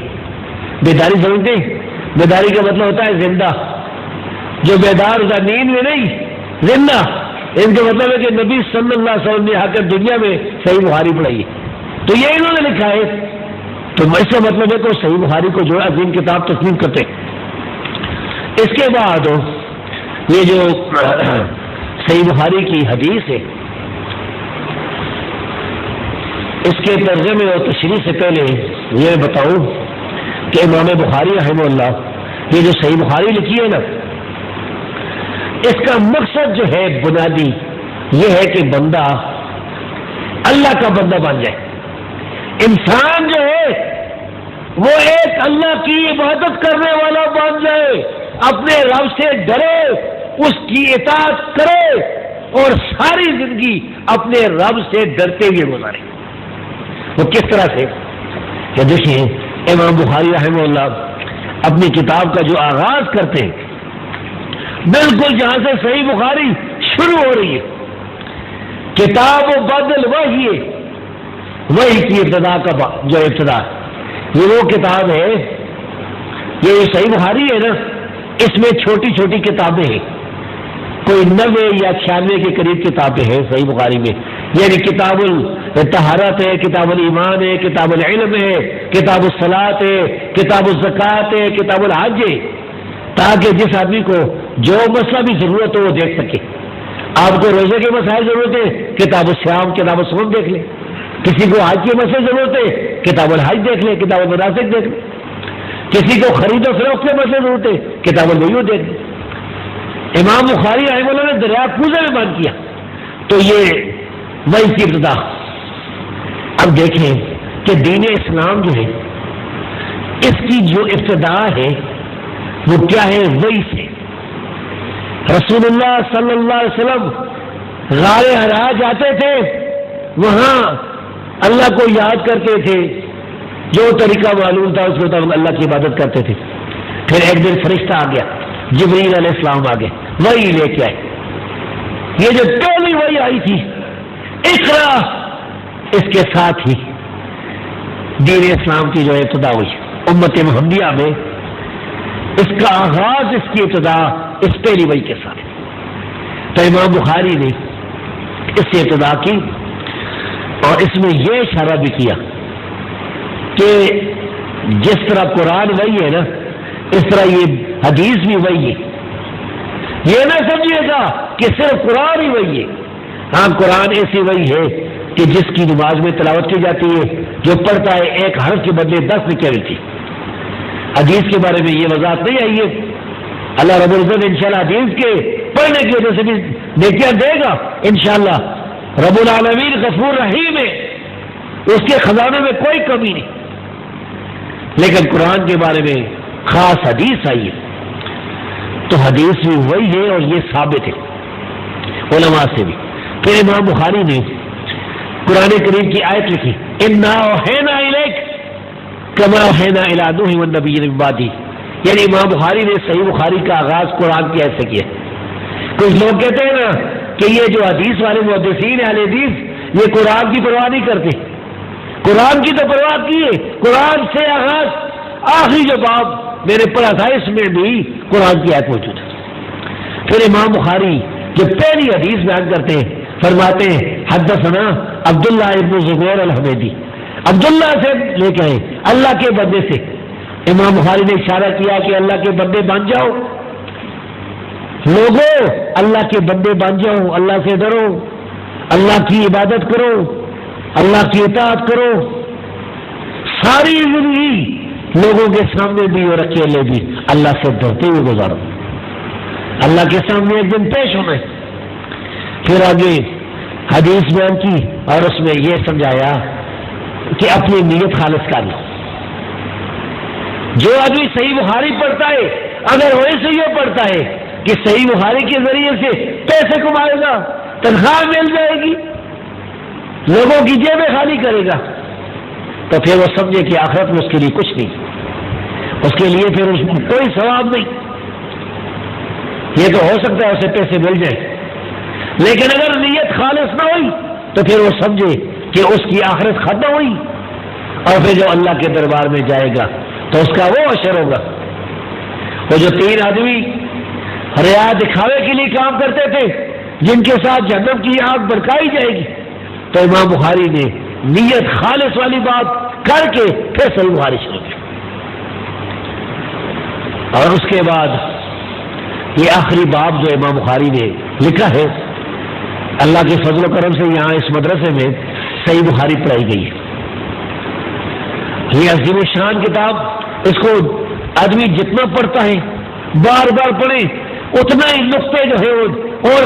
بیداری سمجھتے ہیں؟ بیداری کا مطلب ہوتا ہے زندہ، جو بیدار ہوتا ہے نیند میں نہیں، زندہ۔ ان کا مطلب ہے کہ نبی صلی اللہ علیہ وسلم نے آ کر دنیا میں صحیح بخاری پڑھائی ہے، تو یہ انہوں نے لکھا ہے، تو اس کا مطلب ہے کہ صحیح بخاری کو جو عظیم کتاب تسلیم کرتے ہیں۔ اس کے بعد یہ جو صحیح بخاری کی حدیث ہے، اس کے ترجمے اور تشریح سے پہلے یہ بتاؤں کہ امام بخاری رحمہ اللہ یہ جو صحیح بخاری لکھی ہے نا، اس کا مقصد جو ہے بنیادی یہ ہے کہ بندہ اللہ کا بندہ بن جائے۔ انسان جو ہے وہ ایک اللہ کی عبادت کرنے والا بن جائے، اپنے رب سے ڈرے، اس کی اطاعت کرے اور ساری زندگی اپنے رب سے ڈرتے ہوئے گزارے۔ وہ کس طرح سے؟ کہ دیکھیں امام بخاری رحمہ اللہ اپنی کتاب کا جو آغاز کرتے ہیں، بالکل جہاں سے صحیح بخاری شروع ہو رہی ہے، کتاب و بدل وہی کی ابتدا کا جو ابتدا یہ وہ کتاب ہے، یہ صحیح بخاری ہے نا، اس میں چھوٹی چھوٹی کتابیں ہیں، کوئی 90 یا 96 کے قریب کتابیں ہیں صحیح بخاری میں، یعنی کتاب الطہارت ہے، کتاب الایمان ہے، کتاب العلم ہے، کتاب الصلاۃ ہے، کتاب الزکوٰۃ ہے، کتاب الحج ہے، تاکہ جس آدمی کو جو مسئلہ بھی ضرورت ہو وہ دیکھ سکے۔ آپ کو روزے کے مسائل ضرورت ہے، کتاب الصیام، کتاب الصوم دیکھ لیں، کسی کو حج کے مسئلے ضرورت ہے، کتاب الحج دیکھ لیں، کتاب المناسک دیکھ لیں۔ کسی کو خرید و فروخت کے مسئلے ضرورت ہے کتاب البیوع دے دیں. امام بخاری رحمہ اللہ نے دریا کوزے میں بند کیا. تو یہ وہی کی ابتدا. اب دیکھیں کہ دین اسلام جو ہے اس کی جو ابتدا ہے وہ کیا ہے؟ وہی سے. رسول اللہ صلی اللہ علیہ وسلم غار حرا جاتے تھے, وہاں اللہ کو یاد کرتے تھے, جو طریقہ معلوم تھا اس کو اللہ کی عبادت کرتے تھے. پھر ایک دن فرشتہ آ گیا, جبریل علیہ السلام آ گئے, وہی لے کے آئے. یہ جو ٹولی وہی آئی تھی اقرا, اس کے ساتھ ہی دین اسلام کی جو ابتدا ہوئی امت محمدیہ میں, اس کا آغاز, اس کی ابتدا اس پہلی وحی کے ساتھ. تو امام بخاری نے اس سے ابتدا کی اور اس میں یہ اشارہ بھی کیا کہ جس طرح قرآن وحی ہے نا, اس طرح یہ حدیث بھی وحی ہے. یہ نہ سمجھیے گا کہ صرف قرآن ہی وحی ہے. ہاں, قرآن ایسی وحی ہے کہ جس کی نماز میں تلاوت کی جاتی ہے, جو پڑھتا ہے ایک حرف کے بدلے 10 نکل تھی. حدیث کے بارے میں یہ وضاحت نہیں آئی ہے. اللہ رب العزت انشاءاللہ حدیث کے پڑھنے کی وجہ سے بھی نیکیاں دے گا انشاءاللہ. رب العالمین غفور رحیم ہے, اس کے خزانوں میں کوئی کمی نہیں. لیکن قرآن کے بارے میں خاص حدیث آئی ہے, تو حدیث بھی وہی ہے اور یہ ثابت ہے علماء سے بھی. پھر امام بخاری نے قرآن کریم کی آیت لکھی, انا اوحینا الیک کما اوحینا الی نوح والنبیین من بعدہ. یعنی امام بخاری نے صحیح بخاری کا آغاز قرآن کی آیت سے کیا. کچھ لوگ کہتے ہیں نا کہ یہ جو حدیث والے محدثین اہل حدیث یہ قرآن کی پرواہ نہیں کرتے. قرآن کی تو پرواہ کی ہے, قرآن سے آغاز. آخری جو باب میں نے پڑھا تھا اس میں بھی قرآن کی آیت موجود ہے. پھر امام بخاری جو پہلی حدیث بیان کرتے ہیں فرماتے ہیں حدثنا عبداللہ ابن زبیر الحمیدی, عبداللہ سے لے کے آئے اللہ کے بندے سے. امام بخاری نے اشارہ کیا کہ اللہ کے بندے بن جاؤ, لوگوں اللہ کے بندے بن جاؤ, اللہ سے ڈرو, اللہ کی عبادت کرو, اللہ کی اطاعت کرو. ساری زندگی لوگوں کے سامنے بھی اور اکیلے بھی اللہ سے ڈرتے ہوئے گزارو. اللہ کے سامنے ایک دن پیش ہونا ہے. پھر آگے حدیث بیان کی اور اس میں یہ سمجھایا کہ اپنی نیت خالص کر لو. جو آدمی صحیح بخاری پڑھتا ہے اگر ویسے یہ پڑھتا ہے کہ صحیح بخاری کے ذریعے سے پیسے کمائے گا, تنخواہ مل جائے گی, لوگوں کی جیبیں خالی کرے گا, تو پھر وہ سمجھے کہ آخرت میں اس کے لیے کچھ نہیں, اس کے لیے پھر اس میں کوئی ثواب نہیں. یہ تو ہو سکتا ہے اسے پیسے مل جائیں, لیکن اگر نیت خالص نہ ہوئی تو پھر وہ سمجھے کہ اس کی آخرت ختم ہوئی, اور پھر جو اللہ کے دربار میں جائے گا تو اس کا وہ اشر ہوگا. وہ جو 3 آدمی ریا دکھاوے کے لیے کام کرتے تھے جن کے ساتھ جہنم کی آگ برکائی جائے گی, تو امام بخاری نے نیت خالص والی بات کر کے پھر صحیح بخاری شروع کی. اور اس کے بعد یہ آخری باب جو امام بخاری نے لکھا ہے, اللہ کے فضل و کرم سے یہاں اس مدرسے میں صحیح بخاری پڑھائی گئی ہے. یہ عظیم شان کتاب, اس کو آدمی جتنا پڑھتا ہے بار بار پڑھے اتنا ہی نقطے جو ہے اور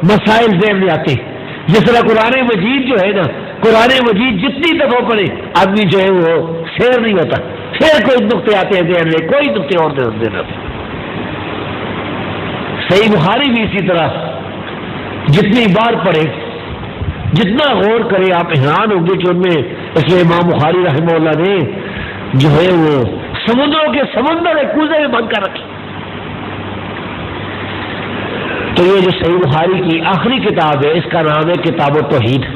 مسائل ذہن میں آتے ہیں. جس طرح قرآن مجید جو ہے نا, قرآن مجید جتنی دفعہ پڑھے آدمی جو ہے وہ سیر نہیں ہوتا, پھر کوئی نقطے آتے ہیں ذہن میں, کوئی نقطے اور دینا. صحیح بخاری بھی اسی طرح جتنی بار پڑھے جتنا غور کرے آپ حیران ہوں گے کہ ان میں اس میں امام بخاری رحمہ اللہ نے جو ہے وہ سمندروں کے سمندر ایک کوزے میں بند کر رکھی. تو یہ جو صحیح بخاری کی آخری کتاب ہے اس کا نام ہے کتاب التوحید.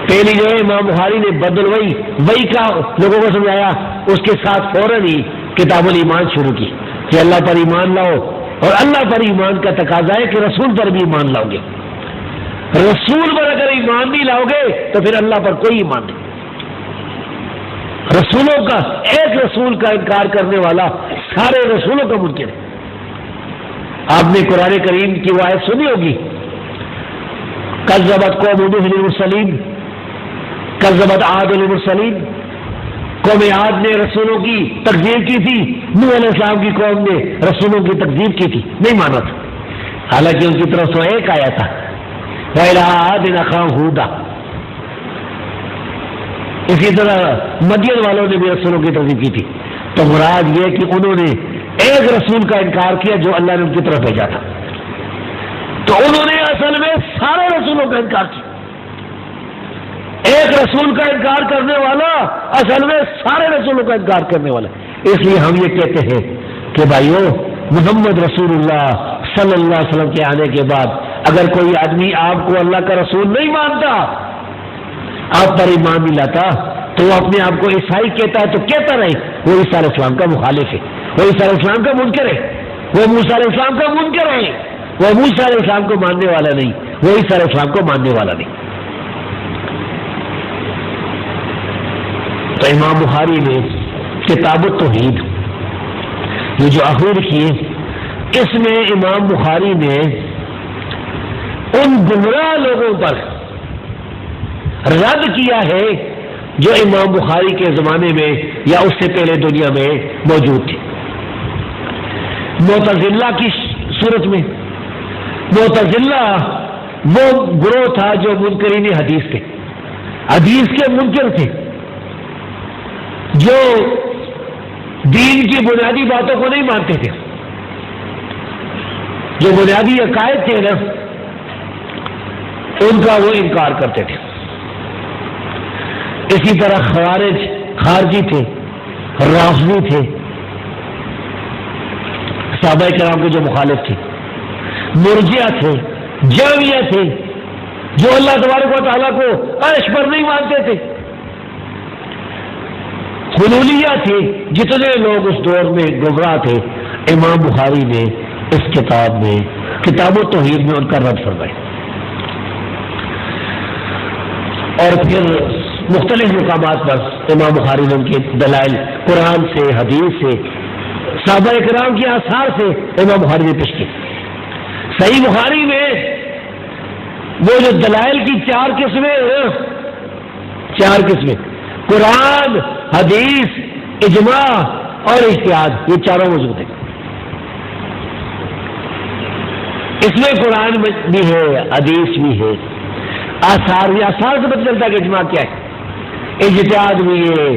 پہلی جو ہے امام بخاری نے بدل وہی کا لوگوں کو سمجھایا, اس کے ساتھ فوراً ہی کتاب الایمان شروع کی کہ اللہ پر ایمان لاؤ, اور اللہ پر ایمان کا تقاضا ہے کہ رسول پر بھی ایمان لاؤ گے. رسول پر اگر ایمان نہیں لاؤ گے تو پھر اللہ پر کوئی ایمان نہیں. رسولوں کا ایک رسول کا انکار کرنے والا سارے رسولوں کا منکر ہے. آپ نے قرآن کریم کی وہ آیت سنی ہوگی, کذبت قوم نوح المرسلین, کذبت عاد المرسلین. قوم عاد نے رسولوں کی تکذیب کی تھی، نوح علیہ السلام کی قوم نے رسولوں کی تکذیب کی تھی، نہیں مانا تھا، حالانکہ ان کی طرف سے ایک آیا تھا وَإِلَىٰ عَادٍ أَخَاهُمْ هُودًا۔ اسی طرح مدین والوں نے بھی رسولوں کی تکذیب کی تھی، تو مراد یہ کہ انہوں نے ایک رسول کا انکار کیا جو اللہ نے ان کی طرف بھیجا تھا، تو انہوں نے اصل میں سارے رسولوں کا انکار کیا۔ ایک رسول کا انکار کرنے والا اصل میں سارے رسولوں کا انکار کرنے والا۔ اس لیے ہم یہ کہتے ہیں کہ بھائیو، محمد رسول اللہ صلی اللہ علیہ وسلم کے آنے کے بعد اگر کوئی آدمی آپ کو اللہ کا رسول نہیں مانتا، آپ پر ایمان نہیں لاتا، تو وہ اپنے آپ کو عیسائی کہتا ہے تو کہتا رہے، وہ عیسیٰ علیہ السلام کا مخالف ہے، وہ عیسیٰ علیہ السلام کا منکر ہے، وہ موسیٰ علیہ السلام کا منکر ہے، وہ موسیٰ علیہ السلام کو ماننے والا نہیں، وہ عیسیٰ علیہ السلام کو ماننے والا نہیں۔ تو امام بخاری نے کتاب التوحید یہ جو آخر کی، اس میں امام بخاری نے ان گمراہ لوگوں پر رد کیا ہے جو امام بخاری کے زمانے میں یا اس سے پہلے دنیا میں موجود تھے۔ معتزلہ کی صورت میں، معتزلہ وہ گروہ تھا جو منکرین حدیث تھے، حدیث کے منکر تھے، جو دین کی بنیادی باتوں کو نہیں مانتے تھے، جو بنیادی عقائد تھے نا ان کا وہ انکار کرتے تھے۔ اسی طرح خارجی تھے، رافضی تھے، صحابہ کرام کے جو مخالف تھے، مرجئہ تھے، جہمیہ تھے، جو اللہ تبارک و تعالیٰ کو عرش پر نہیں مانتے تھے، حلولیہ تھے، جتنے لوگ اس دور میں گمراہ تھے، امام بخاری نے اس کتاب میں، کتاب التوحید میں ان کا رد فرمایا۔ اور پھر مختلف مقامات پر امام بخاری نے ان کے دلائل قرآن سے، حدیث سے، صحابہ کرام کے آثار سے امام بخاری نے پیش کی۔ صحیح بخاری میں وہ جو دلائل کی چار قسمیں قرآن، حدیث، اجماع اور اجتہاد، یہ چاروں موجود ہیں۔ اس میں قرآن بھی ہے، حدیث بھی ہے، آثار بھی، آثار سے پتہ چلتا ہے کہ اجماع کیا ہے، اجتہاد بھی ہے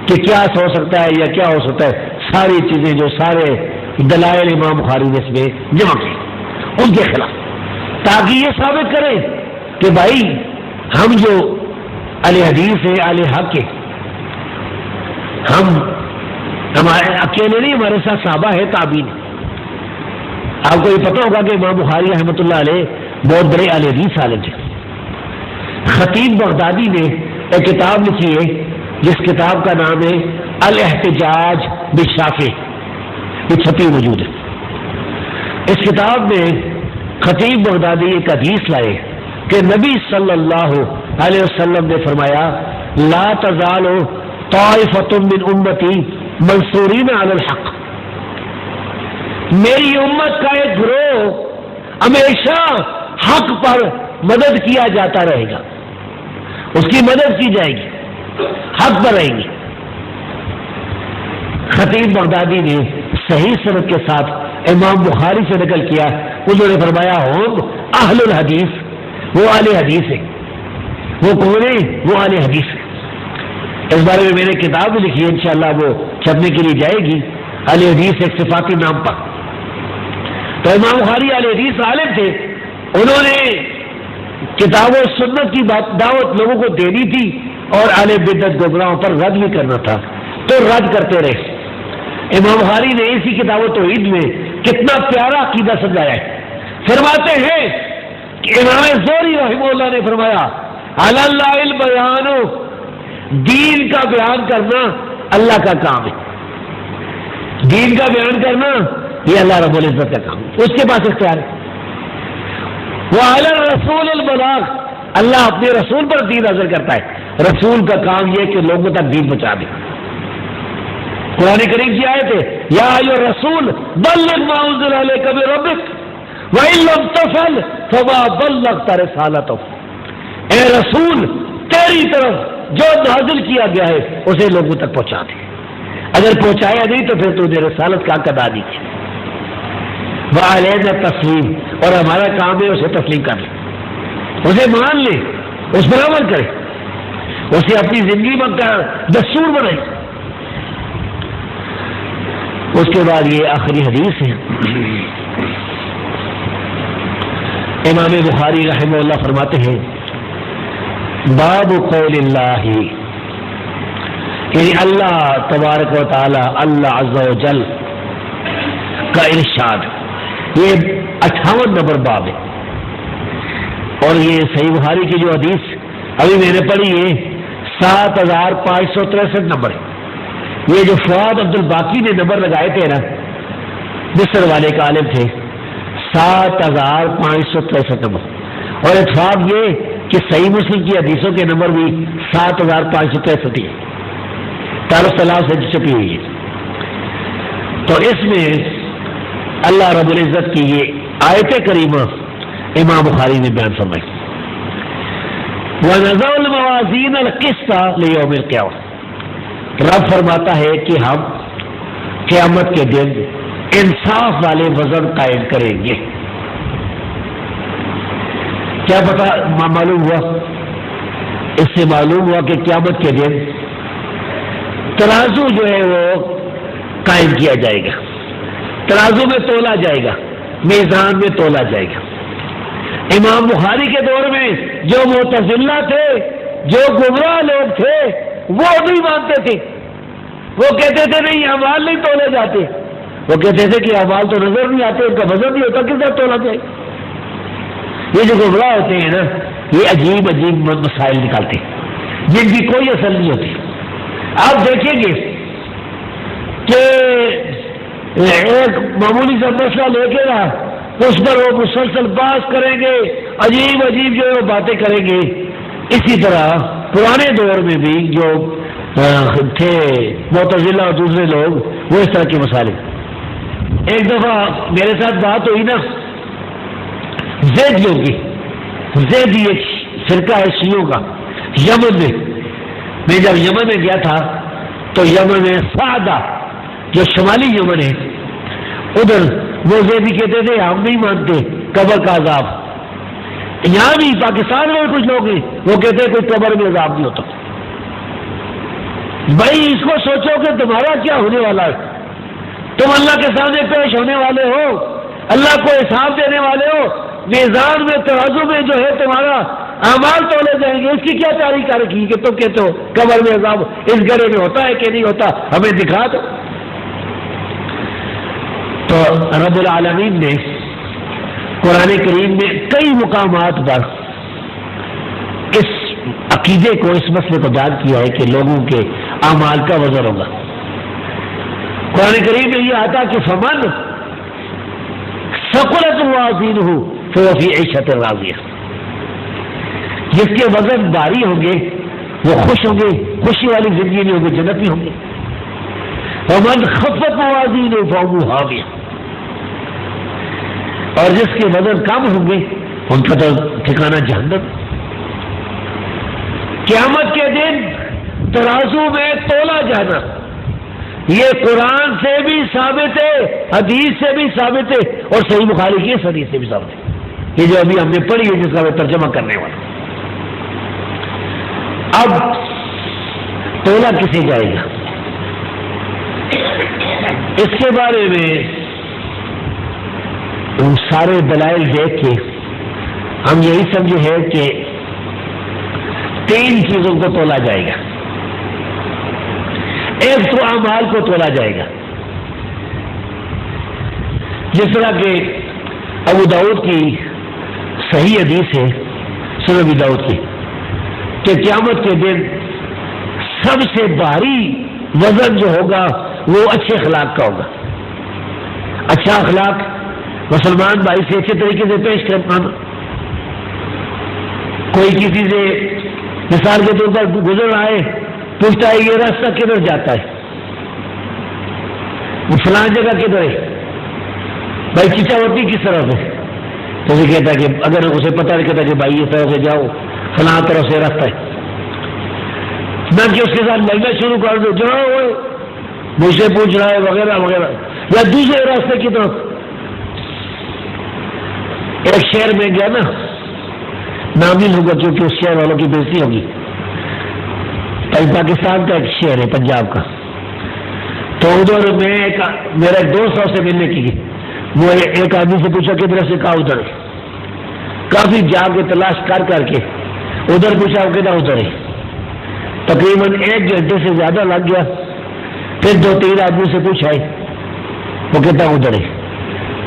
کہ کیا ہو سکتا ہے یا کیا ہو سکتا ہے، ساری چیزیں جو سارے دلائل امام بخاری نے اس میں جمع کی ان کے خلاف، تاکہ یہ ثابت کریں کہ بھائی ہم جو اہل حدیث ہیں، اہل حق ہیں، ہم ہمارے اکیلے نہیں، ہمارے ساتھ صحابہ ہے، تابعین۔ آپ کو یہ پتہ ہوگا کہ امام بخاری رحمۃ اللہ علیہ بہت بڑے اہل حدیث عالم تھے۔ خطیب بغدادی نے ایک کتاب لکھی ہے جس کتاب کا نام ہے الاحتجاج بالشافعی، یہ چھپی موجود ہے۔ اس کتاب میں خطیب بغدادی ایک حدیث لائے کہ نبی صلی اللہ علیہ وسلم نے فرمایا لا تزال طائفۃ من امتی منصورین علی الحق، میری امت کا ایک گروہ ہمیشہ حق پر مدد کیا جاتا رہے گا، اس کی مدد کی جائے گی، حق پر رہیں گی۔ خطیب بغدادی نے صحیح سند کے ساتھ امام بخاری سے نقل کیا، انہوں نے فرمایا ہم اہل الحدیث، وہ اہل حدیث ہے۔ وہ کون ہے؟ وہ اہل حدیث ہے۔ اس بارے میں میں نے کتاب بھی لکھی ہے، انشاءاللہ وہ چھپنے کے لیے جائے گی، اہل حدیث ایک صفاتی نام پر۔ تو امام بخاری اہل حدیث عالم تھے، انہوں نے کتاب و سنت کی دعوت لوگوں کو دینی تھی اور اہل بدعت گمراہوں پر رد بھی کرنا تھا، تو رد کرتے رہے۔ امام بخاری نے اسی کتاب التوحید میں کتنا پیارا عقیدہ سمجھایا ہے۔ فرماتے ہیں کہ امام زہری رحمہ اللہ نے فرمایا علی اللہ البیان، دین کا بیان کرنا اللہ کا کام ہے، دین کا بیان کرنا یہ اللہ رب العزت کا کام ہے، اس کے پاس اختیار ہے۔ وعلی الرسول البلاغ، اللہ اپنے رسول پر دین نازل کرتا ہے، رسول کا کام یہ کہ لوگوں تک دین پہنچا دے۔ قرآن کریم کی آیت ہے یا ایھا الرسول بلغ ما انزل الیک من ربک وان لم تفعل فما بلغت رسالتہ، اے رسول تیری طرف جو نازل کیا گیا ہے اسے لوگوں تک پہنچا دے، اگر پہنچایا نہیں تو پھر تو نے رسالت کا ادا نہیں کی، وعلینا تسلیم، اور ہمارا کام ہے اسے تسلیم کر لیں، اسے مان لے، اس پر عمل کرے، اسے اپنی زندگی میں دستور بنائے۔ اس کے بعد یہ آخری حدیث ہے، امام بخاری رحمہ اللہ فرماتے ہیں باب قول اللہ، یعنی اللہ تبارک و تعالی، اللہ عز و جل کا ارشاد، یہ 58 نمبر باب ہے، اور یہ صحیح بخاری کی جو حدیث ابھی میں نے پڑھی ہے 7563 نمبر ہے۔ یہ جو فؤاد عبد الباقی نے نمبر لگائے تھے نا، مصر والے کا عالم تھے، 7563 نمبر، اور اتفاق یہ کہ صحیح مسلم کی حدیثوں کے نمبر بھی 7563 ہے، دارالسلام سے چھپی ہوئی ہے۔ تو اس میں اللہ رب العزت کی یہ آیت کریمہ امام بخاری نے بیان فرمائی، وَنَضَعُ الْمَوَازِينَ الْقِسْطَ لِيَوْمِ الْقِيَامَةِ، رب فرماتا ہے کہ ہم قیامت کے دن انصاف والے وزن قائم کریں گے۔ کیا پتا معلوم ہوا؟ اس سے معلوم ہوا کہ قیامت کے دن ترازو جو ہے وہ قائم کیا جائے گا، ترازو میں تولا جائے گا، میزان میں تولا جائے گا۔ امام بخاری کے دور میں جو معتزلہ تھے، جو گمراہ لوگ تھے، وہ نہیں مانتے تھے، وہ کہتے تھے نہیں اعمال نہیں تولے جاتے، وہ کہتے تھے کہ اعمال تو نظر نہیں آتے، ان کا وزن نہیں ہوتا، کس طرح تولا جائے؟ یہ جو گمراہ ہوتے ہیں نا، یہ عجیب عجیب مسائل نکالتے ہیں جن کی کوئی اصل نہیں ہوتی۔ آپ دیکھیں گے کہ ایک معمولی سا مسئلہ لے کے نا اس پر وہ مسلسل بحث کریں گے، عجیب عجیب جو ہے وہ باتیں کریں گے۔ اسی طرح پرانے دور میں بھی جو تھے معتزلہ اور دوسرے لوگ، وہ اس طرح کے مسائل۔ ایک دفعہ میرے ساتھ بات ہوئی نا زیدیوں کی، زیدی ایک فرقہ ہے شیعوں کا یمن میں جب یمن میں گیا تھا تو یمن میں سعدہ جو شمالی یمن ہے ادھر وہ زیدی کہتے تھے ہم نہیں مانتے قبر کا عذاب۔ یہاں بھی پاکستان میں کچھ لوگ ہیں وہ کہتے ہیں کوئی قبر میں عذاب نہیں ہوتا۔ بھائی اس کو سوچو کہ تمہارا کیا ہونے والا ہے، تم اللہ کے سامنے پیش ہونے والے ہو، اللہ کو حساب دینے والے ہو، میزان میں ترازو میں جو ہے تمہارا اعمال تولے جائیں گے، اس کی کیا تاریخ رکھی کہ تم کہتے ہو قبر میں عذاب اس گڑھے میں ہوتا ہے کہ نہیں ہوتا، ہمیں دکھا دو۔ تو رب العالمین نے قرآن کریم میں کئی مقامات پر اس عقیدے کو، اس مسئلے کو بیان کیا ہے کہ لوگوں کے اعمال کا وزن ہوگا۔ قرآن کریم میں یہ آتا کہ فمن ثقلت موازینہ فہو فی عیشۃ راضیہ، جس کے وزن بھاری ہوں گے وہ خوش ہوں گے، خوشی والی زندگی میں ہوں گے، جنت میں ہوں گے۔ ومن خفت موازینہ فہو ہاویہ، اور جس کے وزن کم ہوں گے ان کا تو ٹھکانہ جہنم۔ قیامت کے دن ترازو میں تولا جانا یہ قرآن سے بھی ثابت ہے، حدیث سے بھی ثابت ہے، اور صحیح بخاری کی اس حدیث سے بھی ثابت ہے، یہ جو ابھی ہم نے پڑھی ہے جس کا میں ترجمہ کرنے والا۔ اب تولا کسے جائے گا، اس کے بارے میں سارے دلائل دیکھ کے ہم یہی سمجھے ہیں کہ 3 چیزوں کو تولا جائے گا۔ ایک تو اعمال کو تولا جائے گا، جس طرح کہ ابو داؤد کی صحیح حدیث ہے، سنن ابی داؤد کی، کہ قیامت کے دن سب سے بھاری وزن جو ہوگا وہ اچھے اخلاق کا ہوگا۔ اچھا اخلاق مسلمان بھائی سے اچھے طریقے سے پیش کر پانا۔ کوئی کسی سے مثال کے طور پر گزر آئے، پوچھتا ہے یہ راستہ کدھر جاتا ہے، وہ فلاں جگہ کدھر ہے، بھائی چچا ہوتی کس طرف ہے، تو اسے کہتا ہے کہ اگر اسے پتہ نہیں کہتا کہ بھائی اس طرح سے جاؤ، فلاں طرف سے راستہ ہے، نہ کہ اس کے ساتھ لڑنا شروع کر دو، جہاں وہ مجھ سے پوچھ رہا ہے وغیرہ وغیرہ، یا دوسرے راستے کی طرف۔ ایک شہر میں گیا نا، نام نہیں ہوگا کیونکہ اس شہر والوں کی بےزتی ہوگی، پاکستان کا ایک شہر ہے پنجاب کا، تو ادھر میں میرا ایک دوست سے ملنے کی، وہ ایک آدمی سے پوچھا کدھر سے، کہا ادھر ہے، کافی جا کے تلاش کر کے ادھر پوچھا وہ کدھر ادھر ہے، تقریباً 1 گھنٹے سے زیادہ لگ گیا، پھر 2-3 آدمی سے پوچھا ہے وہ کہتا ادھر ہے،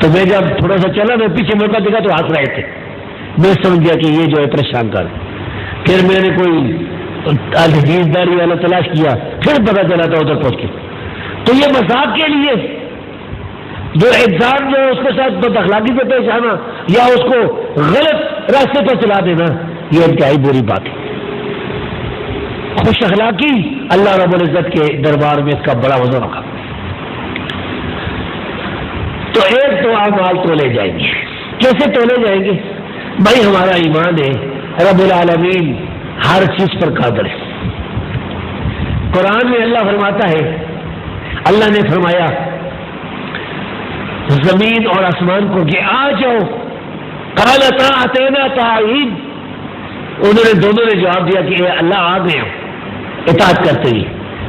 تو میں جب تھوڑا سا چلا میں پیچھے موقع دیکھا تو ہنس رہے تھے، میں سمجھ گیا کہ یہ جو ہے پریشان کر، پھر میں نے کوئی حدیث داری والا تلاش کیا، پھر پتا چلا تھا ادھر پہنچ کے۔ تو یہ مذاق کے لیے جو انسان جو اس کے ساتھ بد اخلاقی سے پیش آنا یا اس کو غلط راستے پر چلا دینا، یہ انتہائی بری بات ہے۔ خوش اخلاقی اللہ رب العزت کے دربار میں اس کا بڑا وزن ہوگا۔ تو ایک تو اعمال تولے جائیں گے، کیسے تولے جائیں گے؟ بھائی ہمارا ایمان ہے رب العالمین ہر چیز پر قادر ہے۔ قرآن میں اللہ فرماتا ہے، اللہ نے فرمایا زمین اور آسمان کو کہ آ جاؤ، قالتا اتینا طائعین، انہوں نے دونوں نے جواب دیا کہ اے اللہ آ گئے اطاعت کرتے ہی۔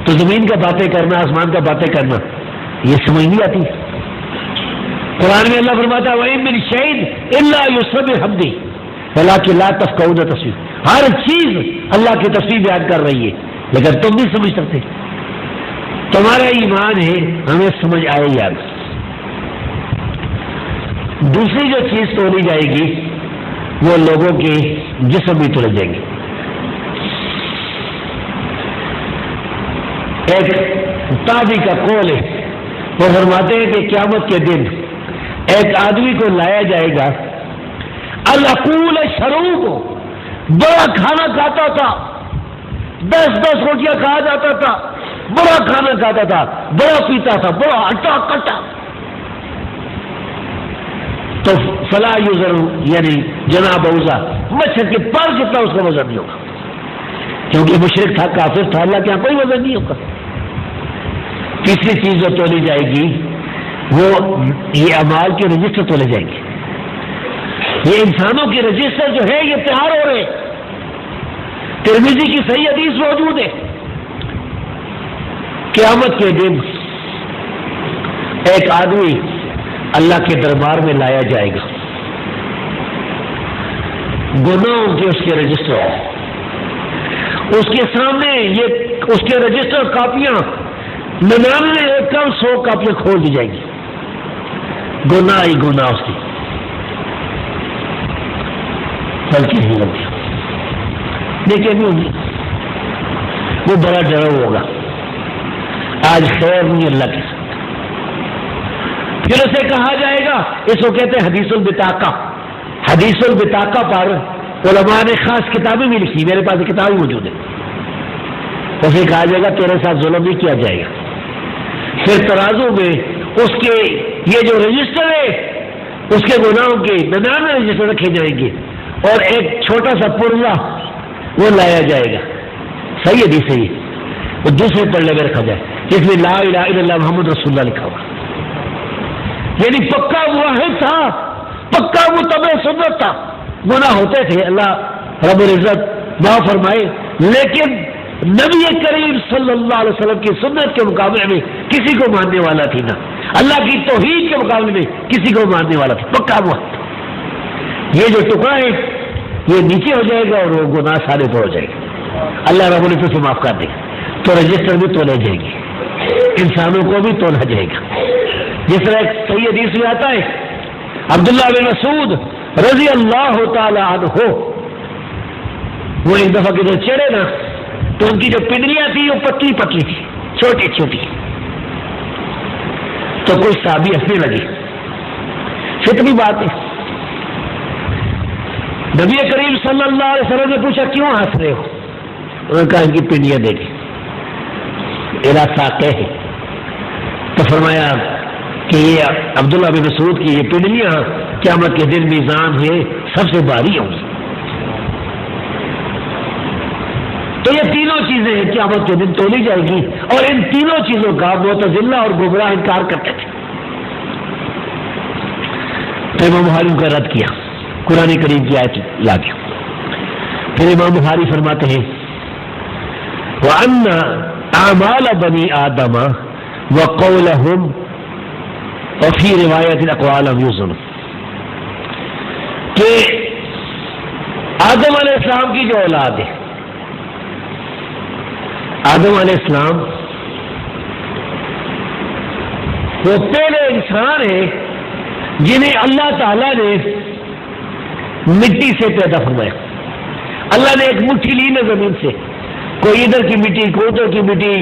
تو زمین کا باتیں کرنا، آسمان کا باتیں کرنا، یہ سمجھ نہیں آتی۔ قرآن میں اللہ فرماتا ہے وَإِن مِّن شَيْءٍ إِلَّا يُسَبِّحُ بِحَمْدِهِ وَلَٰكِن لَّا تَفْقَهُونَ تَسْبِيحَهُ، ہر چیز اللہ کی تسبیح بیان کر رہی ہے لیکن تم نہیں سمجھ سکتے۔ تمہارا ایمان ہے، ہمیں سمجھ آئے یا نہیں۔ دوسری جو چیز تولی جائے گی وہ لوگوں کے جسم بھی تولے جائیں گے۔ ایک تابعی کا قول ہے، وہ فرماتے ہیں کہ قیامت کے دن ایک آدمی کو لایا جائے گا، العقول شروب، بڑا کھانا کھاتا تھا، 10 روٹیاں کھا جاتا تھا، بڑا کھانا کھاتا تھا، بڑا پیتا تھا، بڑا ہٹا کٹا، تو فلا یوزر یعنی جناب اوزا، مچھر کے پر جتنا اس کا وزن نہیں ہوگا، کیونکہ مشرک تھا، کافر تھا، اللہ کے یہاں کوئی وزن نہیں ہوگا۔ تیسری چیز جو تولی جائے گی وہ یہ اعمال کے رجسٹر تولے جائیں گے۔ یہ انسانوں کے رجسٹر جو ہے یہ تیار ہو رہے، ترمذی کی صحیح حدیث موجود ہے، قیامت کے دن ایک آدمی اللہ کے دربار میں لایا جائے گا، گناہوں کے اس کے رجسٹر، اس کے سامنے یہ اس کے رجسٹر کاپیاں 99 کم 100 کاپیاں کھول دی جائیں گی، گناہ ہی گناہ اس کی، بلکہ نہیں ہوگی، لیکن نہیں ہوگی، وہ بڑا ڈرا ہوگا، آج خیر نہیں اللہ کے ساتھ۔ پھر اسے کہا جائے گا، اس کو کہتے ہیں حدیث البطاقہ، حدیث البطاقہ پر علماء نے خاص کتابیں بھی لکھی، میرے پاس کتاب موجود ہے، اسے کہا جائے گا تیرے ساتھ ظلم نہیں کیا جائے گا۔ پھر ترازو میں اس کے یہ جو رجسٹر ہے اس کے گناہوں کے 99 رجسٹر رکھے جائیں گے، اور ایک چھوٹا سا پرزہ وہ لایا جائے گا، صحیح ہے صحیح، وہ دوسرے پلڑے میں رکھا جائے جس میں لا الہ الا اللہ محمد رسول اللہ لکھا ہوا، یعنی پکا واحد تھا، پکا متبع سنت تھا، گناہ ہوتے تھے، اللہ رب العزت معاف فرمائے، لیکن نبی کریم صلی اللہ علیہ وسلم کی سنت کے مقابلے میں کسی کو ماننے والا تھی نہ، اللہ کی توحید کے مقابلے میں کسی کو ماننے والا تھا، پکا واحد۔ یہ جو ٹکڑا ہے یہ نیچے ہو جائے گا اور وہ گناہ سارے پر ہو جائے گا، اللہ رب العزت سے معاف کر دے گا، تو رجسٹر بھی تولے جائے گی، انسانوں کو بھی تولا جائے گا۔ جس طرح ایک صحیح حدیث میں آتا ہے، عبداللہ بن مسعود رضی اللہ تعالی عنہ، وہ ایک دفعہ کدھر چڑھے نا تو ان کی جو پنڈلیاں تھی وہ پتلی پتلی تھی، چھوٹی چھوٹی، تو کوئی صحابی ہنسنے لگی، فطری بات ہے۔ نبی کریم صلی اللہ علیہ وسلم نے پوچھا کیوں ہنس رہے ہو؟ انہوں نے کہا ان کی پنڈلیاں دیکھیں، میرا ساقہ ہے، تو فرمایا کہ یہ عبداللہ بن مسعود کی یہ پنڈلیاں قیامت کے دن میزان ہے سب سے بھاری ہوں گی۔ تو یہ تینوں چیزیں ہیں قیامت کے دن تولی جائے گی، اور ان تینوں چیزوں کا معتزلہ اور گمراہ انکار کرتے تھے۔ تو امام بخاری کا رد کیا، قرآن کریم کی آیت لا کے۔ پھر امام بخاری فرماتے ہیں وَأَنَّ أَعْمَالَ بَنِي آدَمَ وَقَوْلَهُمْ وَفِي رِوَایَةٍ أَقْوَالَهُمْ يُوزَنُ، کہ آدم علیہ السلام کی جو اولاد ہے، آدم علیہ السلام وہ پہلے انسان ہیں جنہیں اللہ تعالیٰ نے مٹی سے پیدا فرمایا۔ اللہ نے ایک مٹھی لی نا زمین سے، کوئی ادھر کی مٹی، کوئی ادھر کی مٹی،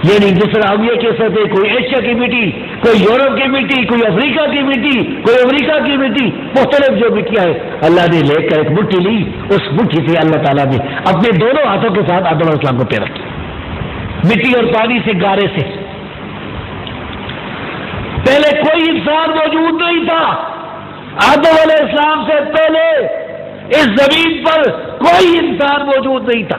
یعنی جس طرح ہم یہ کہہ سکتے کوئی ایشیا کی مٹی، کوئی یورپ کی مٹی، کوئی افریقہ کی مٹی، کوئی امریکہ کی مٹی، مختلف جو مٹیاں ہیں اللہ نے لے کر ایک مٹھی لی، اس مٹھی سے اللہ تعالیٰ نے اپنے دونوں ہاتھوں کے ساتھ آدم علیہ السلام کو پیدا کیا، مٹی اور پانی سے، گارے سے۔ پہلے کوئی انسان موجود نہیں تھا، آدم علیہ السلام سے پہلے اس زمین پر کوئی انسان موجود نہیں تھا۔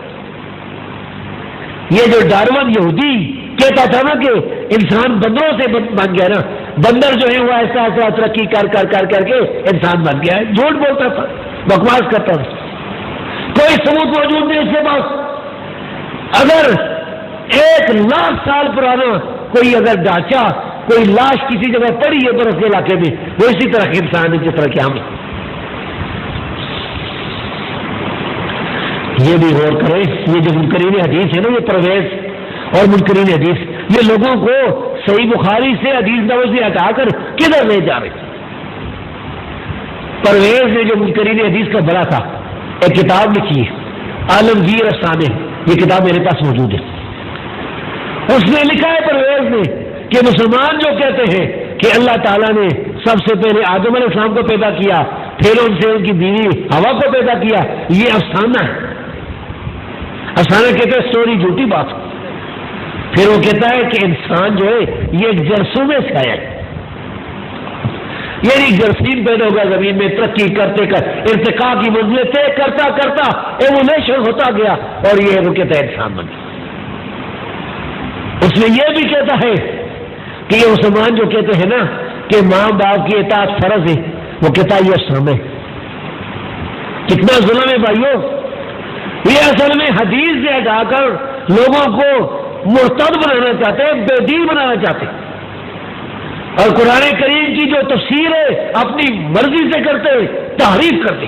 یہ جو ڈارون یہودی کہتا تھا نا کہ انسان بندروں سے بن گیا نا، بندر جو ہے وہ ایسا ایسا ترقی کر کر کر کر کے انسان بن گیا ہے، جھوٹ بولتا تھا، بکواس کرتا تھا، کوئی ثبوت موجود نہیں اس کے پاس۔ اگر 1,00,000 سال پرانا کوئی اگر ڈھانچہ، کوئی لاش کسی جگہ پڑی ہے برف کے علاقے میں، وہ اسی طرح کے انسان ہے جس طرح کے ہم۔ یہ بھی غور کریں، یہ جو منکرین حدیث ہے نا، یہ پرویز اور منکرین حدیث یہ لوگوں کو صحیح بخاری سے حدیث نبوی سے ہٹا کر کدھر لے جا رہے۔ پرویز نے جو منکرین حدیث کا بڑا تھا، ایک کتاب لکھی ہے عالمگیر افسانے، یہ کتاب میرے پاس موجود ہے۔ اس نے لکھا ہے پرویز نے کہ مسلمان جو کہتے ہیں کہ اللہ تعالیٰ نے سب سے پہلے آدم علیہ السلام کو پیدا کیا، پھر ان سے ان کی بیوی ہوا کو پیدا کیا، یہ افسانہ ہے۔ افسانہ کہتے ہیں سٹوری، جھوٹی بات۔ پھر وہ کہتا ہے کہ انسان جو ہے یہ ایک جرثومے سے آیا ہے، یعنی جرثیم پیدا ہوگا زمین میں، ترقی کرتے کر ارتقاء کی منزلیں طے کرتا کرتا ایولیشن ہوتا گیا، اور یہ وہ کہتا ہے انسان بن گیا۔ اس میں یہ بھی کہتا ہے کہ یہ مسلمان جو کہتے ہیں نا کہ ماں باپ کی اطاعت فرض ہے، وہ کہتا ہے یہ اسلام ہے۔ کتنا ظلم ہے بھائیوں! یہ اصل میں حدیث سے ہٹا کر لوگوں کو مرتد بنانا چاہتے ہیں، بے دین بنانا چاہتے ہیں، اور قرآن کریم کی جو تفسیر ہے اپنی مرضی سے کرتے، تحریف کرتے۔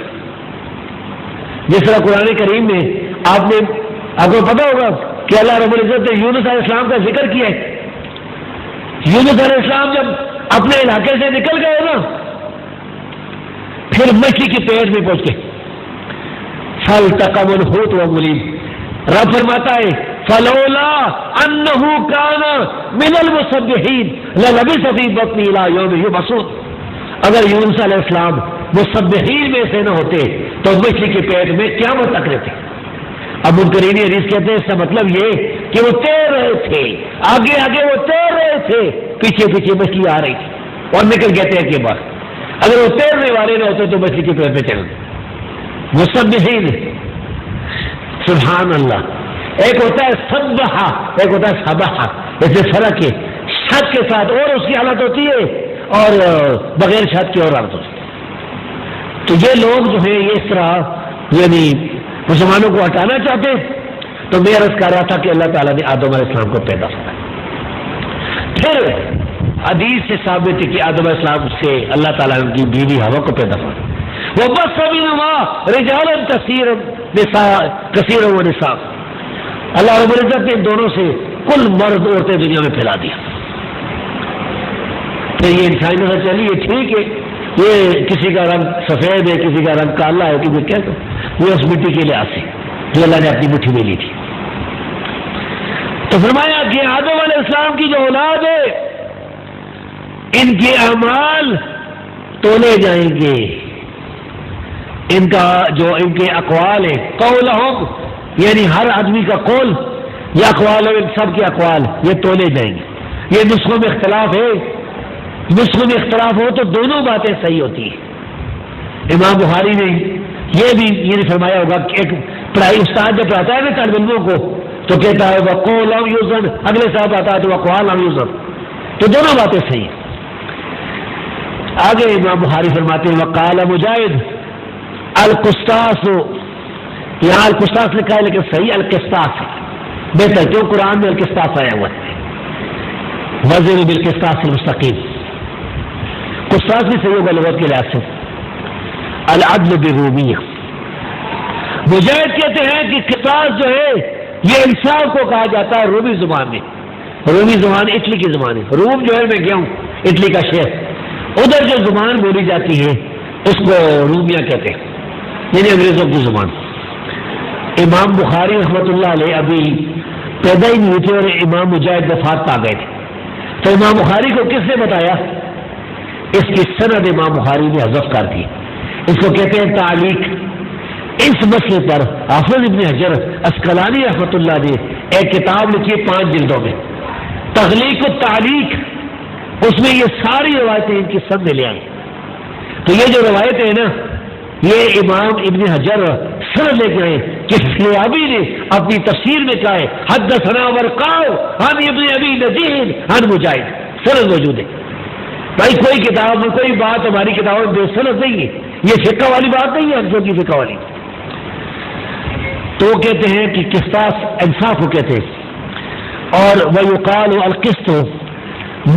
جس طرح قرآن کریم میں آپ کو پتا ہوگا کہ اللہ رب العزت نے یونس علیہ السلام کا ذکر کیا ہے۔ یونس علیہ السلام جب اپنے علاقے سے نکل گئے نا، پھر مچھلی کے پیٹ میں پہنچ گئے، فَالْتَقَمَ الْحُوتُ وَهُوَ رب فرماتا ہے فَلَوْلَا أَنَّهُ كَانَ مِنَ الْمُسَبِّحِينَ لَلَبِثَ فِي بَطْنِهِ إِلَىٰ يَوْمِ يُبْعَثُونَ۔ اگر یونس علیہ السلام مسبحین میں سے نہ ہوتے تو مچھلی کے پیٹ میں قیامت تک رہتے۔ اب منکرین حدیث کہتے ہیں اس کا مطلب یہ کہ وہ تیر رہے تھے، آگے آگے وہ تیر رہے تھے، پیچھے پیچھے مچھلی آ رہی تھی اور نکل گئے تیر کے بعد۔ اگر وہ تیرنے والے نہ ہوتے تو مچھلی کے پیٹ میں چل گئے۔ مسبحین، سبحان اللہ۔ ایک ہوتا ہے سبحہ، ایک ہوتا ہے سبحہ، اس میں فرق ہے، چھت کے ساتھ اور اس کی حالت ہوتی ہے اور بغیر چھت کی اور حالت ہوتی ہے۔ تو یہ لوگ جو ہیں یہ اس طرح یعنی مسلمانوں کو ہٹانا چاہتے، تو میں عرض کر رہا تھا کہ اللہ تعالیٰ نے آدم علیہ السلام کو پیدا فرمایا۔ پھر حدیث سے ثابت ہے کہ آدم علیہ السلام سے اللہ تعالیٰ نے ان کی بیوی ہوا کو پیدا فرمایا۔ وَبَثَّ مِنْهُمَا رِجَالًا كَثِيرًا وَنِسَاءً، اللہ رب العزت نے ان دونوں سے کل مرد عورتیں دنیا میں پھیلا دیا۔ پھر یہ انسانی نظر چلی، یہ ٹھیک ہے، یہ کسی کا رنگ سفید ہے، کسی کا رنگ کالا ہے، کسی کیا کہ یہ اس مٹی کے لحاظ سے جو اللہ نے اپنی مٹھی میں لی تھی۔ تو فرمایا کہ آدم علیہ السلام کی جو اولاد ہے ان کے اعمال تولے جائیں گے، ان کا جو ان کے اقوال ہے، قولہم یعنی ہر آدمی کا قول یا اقوال ان سب کے اقوال یہ تولے جائیں گے۔ یہ نسخوں میں اختلاف ہے، نسخوں میں اختلاف ہو تو دونوں باتیں صحیح ہوتی ہیں۔ امام بخاری نے یہ بھی یہ فرمایا ہوگا کہ ایک پڑھائی استاد جب پڑھاتا ہے نا طالب علموں کو تو کہتا ہے وقول لم یوزن، اگلے صاحب آتا ہے تو وقوال لم یوزن، تو دونوں باتیں صحیح ہیں۔ آگے امام بخاری فرماتے ہیں وقال مجاہد القسطاس، یہاں القسطاس لکھا ہے لیکن صحیح القسطاس ہے بہتر، کیوں قرآن میں القسطاس آیا ہوا ہے، وزن بالقسطاس المستقیم، قسطاس بھی صحیح ہوگا لغت کے لحاظ سے۔ العدل بالرومیہ، مجاہد کہتے ہیں کہ قسطاس جو ہے یہ انصاف کو کہا جاتا ہے رومی زبان میں، رومی زبان اٹلی کی زبان ہے، روم جو ہے میں گیا ہوں اٹلی کا شہر، ادھر جو زبان بولی جاتی ہے اس کو رومیہ کہتے ہیں، یعنی انگریزوں کی زبان۔ امام بخاری رحمۃ اللہ علیہ ابھی پیدا ہی نہیں ہوئے تھے اور امام مجاہد وفات پا گئے تھے، تو امام بخاری کو کس نے بتایا؟ اس کی سند امام بخاری نے حذف کر دی، اس کو کہتے ہیں تعلیق۔ اس مسئلے پر حافظ ابن حجر عسقلانی رحمۃ اللہ نے ایک کتاب لکھی 5 جلدوں میں، تغلیق التعلیق، اس میں یہ ساری روایتیں ان کی سند لے آئی۔ تو یہ جو روایتیں ہیں نا یہ امام ابن حجر سند لے کے آئے کہ فلیابی نے اپنی تفسیر میں کہا ہے حدثنا ورقاء عن ابن ابی نجیح عن مجاہد، سند موجود ہے۔ بھائی کوئی کتاب میں کوئی بات ہماری کتابوں میں بے سند نہیں ہے، یہ فقہ والی بات نہیں ہے ہم کی فقہ والی۔ تو وہ کہتے ہیں کہ قسطاس انصاف کو کہتے ہیں، اور ویقال القسط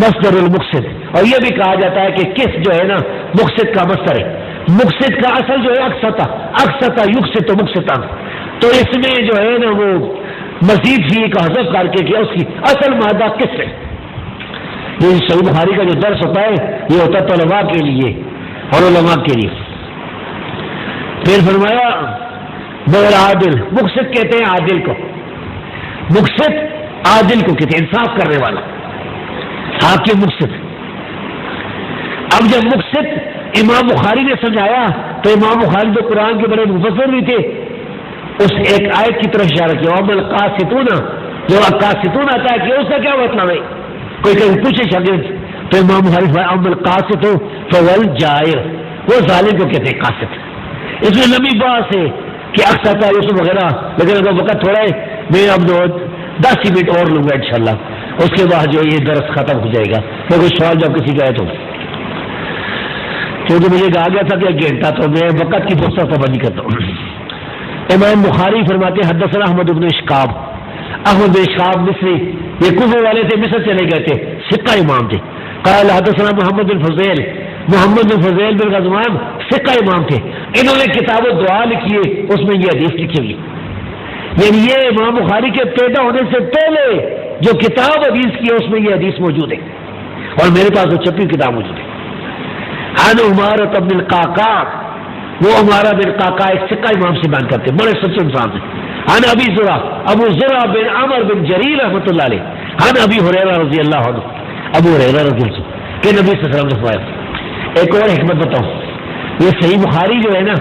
مصدر المقسط، اور یہ بھی کہا جاتا ہے کہ قسط جو ہے نا مقسط کا مصدر ہے، مقسط کا اصل جو ہے اقسطا یقسط مقسطا، تو اس میں جو ہے نا وہ مزید فی کا حذف کر کے کیا اس کی اصل مادہ قسط ہے۔ یہ صحیح بخاری کا جو درس ہوتا ہے یہ ہوتا ہے طلباء کے لیے اور علماء کے لیے۔ پھر فرمایا بغیر عادل، مقسط کہتے ہیں عادل کو، مقسط عادل کو کہتے ہیں انصاف کرنے والا، حاکم مقسط۔ اب جب مقسط امام بخاری نے سمجھایا تو امام بخاری تو قرآن کے بڑے مفسر بھی تھے، اس ایک آیت کی طرف اشارہ کیا وَأَمَّا الْقَاسِطُونَ، جو قاسطون آتا ہے کہ اس کا کیا مطلب ہے، کوئی کہیں پوچھے شاگرد تو امام بخاری وَأَمَّا الْقَاسِطُ فَهُوَ الْجَائِرُ، وہ ظالم کو کہتے ہیں قاسط۔ اس میں لمبی بات ہے کہ اقساط یوسف وغیرہ، لیکن اگر وقت تھوڑا ہے میں اب 10 منٹ اور لوں گا انشاءاللہ، اس کے بعد جو یہ درس ختم ہو جائے گا۔ تو کوئی سوال جب کسی کا ہے تو، کیونکہ مجھے کہا گیا تھا کہ 1 گھنٹہ تو میں وقت کی فرصت پابندی کرتا ہوں۔ امام بخاری فرماتے حدثنا احمد بن اشقاب، احمد بن اشقاب مصری، یہ کوفہ والے تھے، مصر چلے گئے تھے، ثقہ امام تھے۔ قال حدثنا محمد بن فضیل، محمد بن فضیل بن غزوان ثقہ امام تھے، انہوں نے کتاب دعا لکھی ہے، اس میں یہ حدیث لکھی ہوئی ہے، یعنی یہ امام بخاری کے پیدا ہونے سے پہلے جو کتاب حدیث کی ہے اس میں یہ حدیث موجود ہے، اور میرے پاس وہ چھپی کتاب موجود ہے۔ عن عمارۃ بن القعقاع، وہ عمارہ بن قعقاع ایک ثقہ امام سے بیان کرتے ہیں، بڑے سچے انسان ہیں۔ عن ابی زرع، ابو زرع بن عمر بن جریر رحمۃ اللہ علیہ، عن ابی ہریرہ رضی اللہ عنہ، ابو ہریرہ رضی اللہ عنہ کہ نبی صلی اللہ علیہ وسلم نے فرمایا۔ ایک اور حکمت بتاؤں، یہ صحیح بخاری جو ہے نا،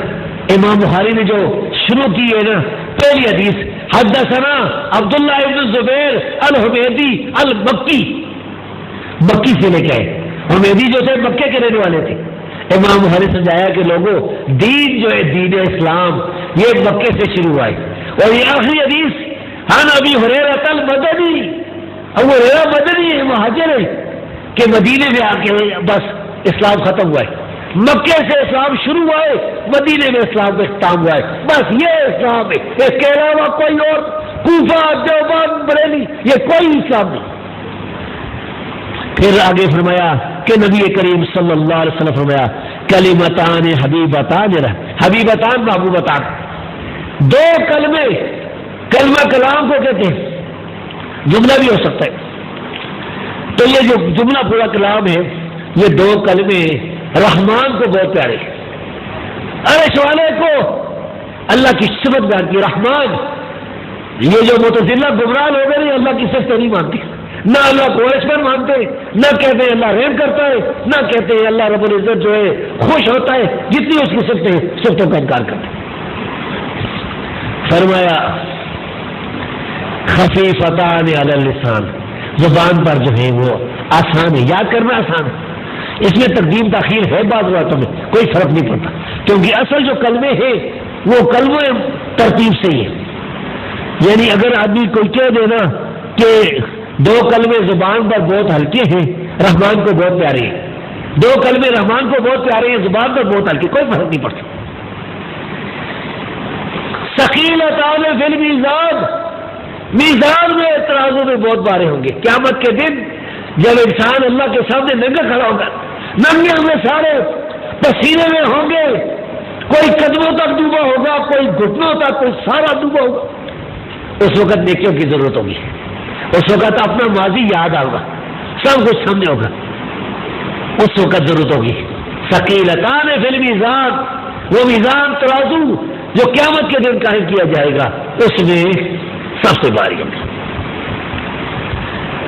امام بخاری نے جو شروع کی ہے نا پہلی حدیث حدثنا عبداللہ ابن زبیر الحمیدی المکی، مکی سے لے کے آئے، حمیدی جو تھے مکے کے رہنے والے تھے۔ امام بخاری نے سمجھایا کہ لوگوں دین جو ہے دین اسلام یہ مکے سے شروع ہوا ہے، اور یہ آخری حدیث عن ابی ہریرہ المدنی، ابو ہریرہ مدنی ہے، مہاجر ہے کہ مدینے میں آ کے بس اسلام ختم ہوا ہے، مکے سے اسلام شروع ہوا ہے، مدینے میں اسلام کا اختتام ہوا ہے، بس یہ اسلام ہے، اس کے علاوہ کوئی اور کوفہ دیوبند بریلی یہ کوئی اسلام نہیں۔ پھر آگے فرمایا کہ نبی کریم صلی اللہ علیہ وسلم فرمایا کلمتان حبیبتان، حبیبتان محبوبتان، 2 کلمے، کلمہ کلام کو کہتے ہیں، جملہ بھی ہو سکتا ہے، تو یہ جو جملہ پورا کلام ہے یہ 2 کلمے رحمان کو بہت پیارے، عرش والے کو اللہ کی صفت بیان کی رحمان۔ یہ جو متزلہ گمراہ لوگ ہیں اللہ کی صفت نہیں مانتے، نہ اللہ کو عرش پر مانتے، نہ کہتے ہیں اللہ رحم کرتا ہے، نہ کہتے ہیں اللہ رب العزت جو ہے خوش ہوتا ہے، جتنی اس کی صفتوں کا انکار کرتے ہیں۔ فرمایا خفیفتان علی اللسان، زبان پر جو ہے وہ آسان ہے، یاد کرنا آسان ہے، اس میں تقدیم تاخیر ہے بعض باتوں میں کوئی فرق نہیں پڑتا، کیونکہ اصل جو کلمے ہیں وہ کلمے ترتیب سے ہی ہے. یعنی اگر آدمی کوئی کہہ دے نا کہ 2 کلمے زبان پر بہت ہلکے ہیں، رحمان کو بہت پیارے ہیں، 2 کلمے رحمان کو بہت پیارے ہیں، زبان پر بہت ہلکے، کوئی فرق نہیں پڑتا. ثقیلتان فی المیزان، میزان میں ترازو میں بہت بارے ہوں گے. قیامت کے دن جب انسان اللہ کے سامنے ننگا کھڑا ہوگا، ننگے ہوئے سارے پسینے میں ہوں گے، کوئی قدموں تک ڈوبا ہوگا، کوئی گھٹنوں تک، کوئی سارا ڈوبا ہوگا. اس وقت نیکیوں کی ضرورت ہوگی، اس وقت اپنا ماضی یاد آئے گا، سب کچھ سامنے ہوگا، اس وقت ضرورت ہوگی. ثقیلتان فی المیزان، وہ میزان ترازو جو قیامت کے دن قائم کیا جائے گا، اس میں سب سے باری ہوگی.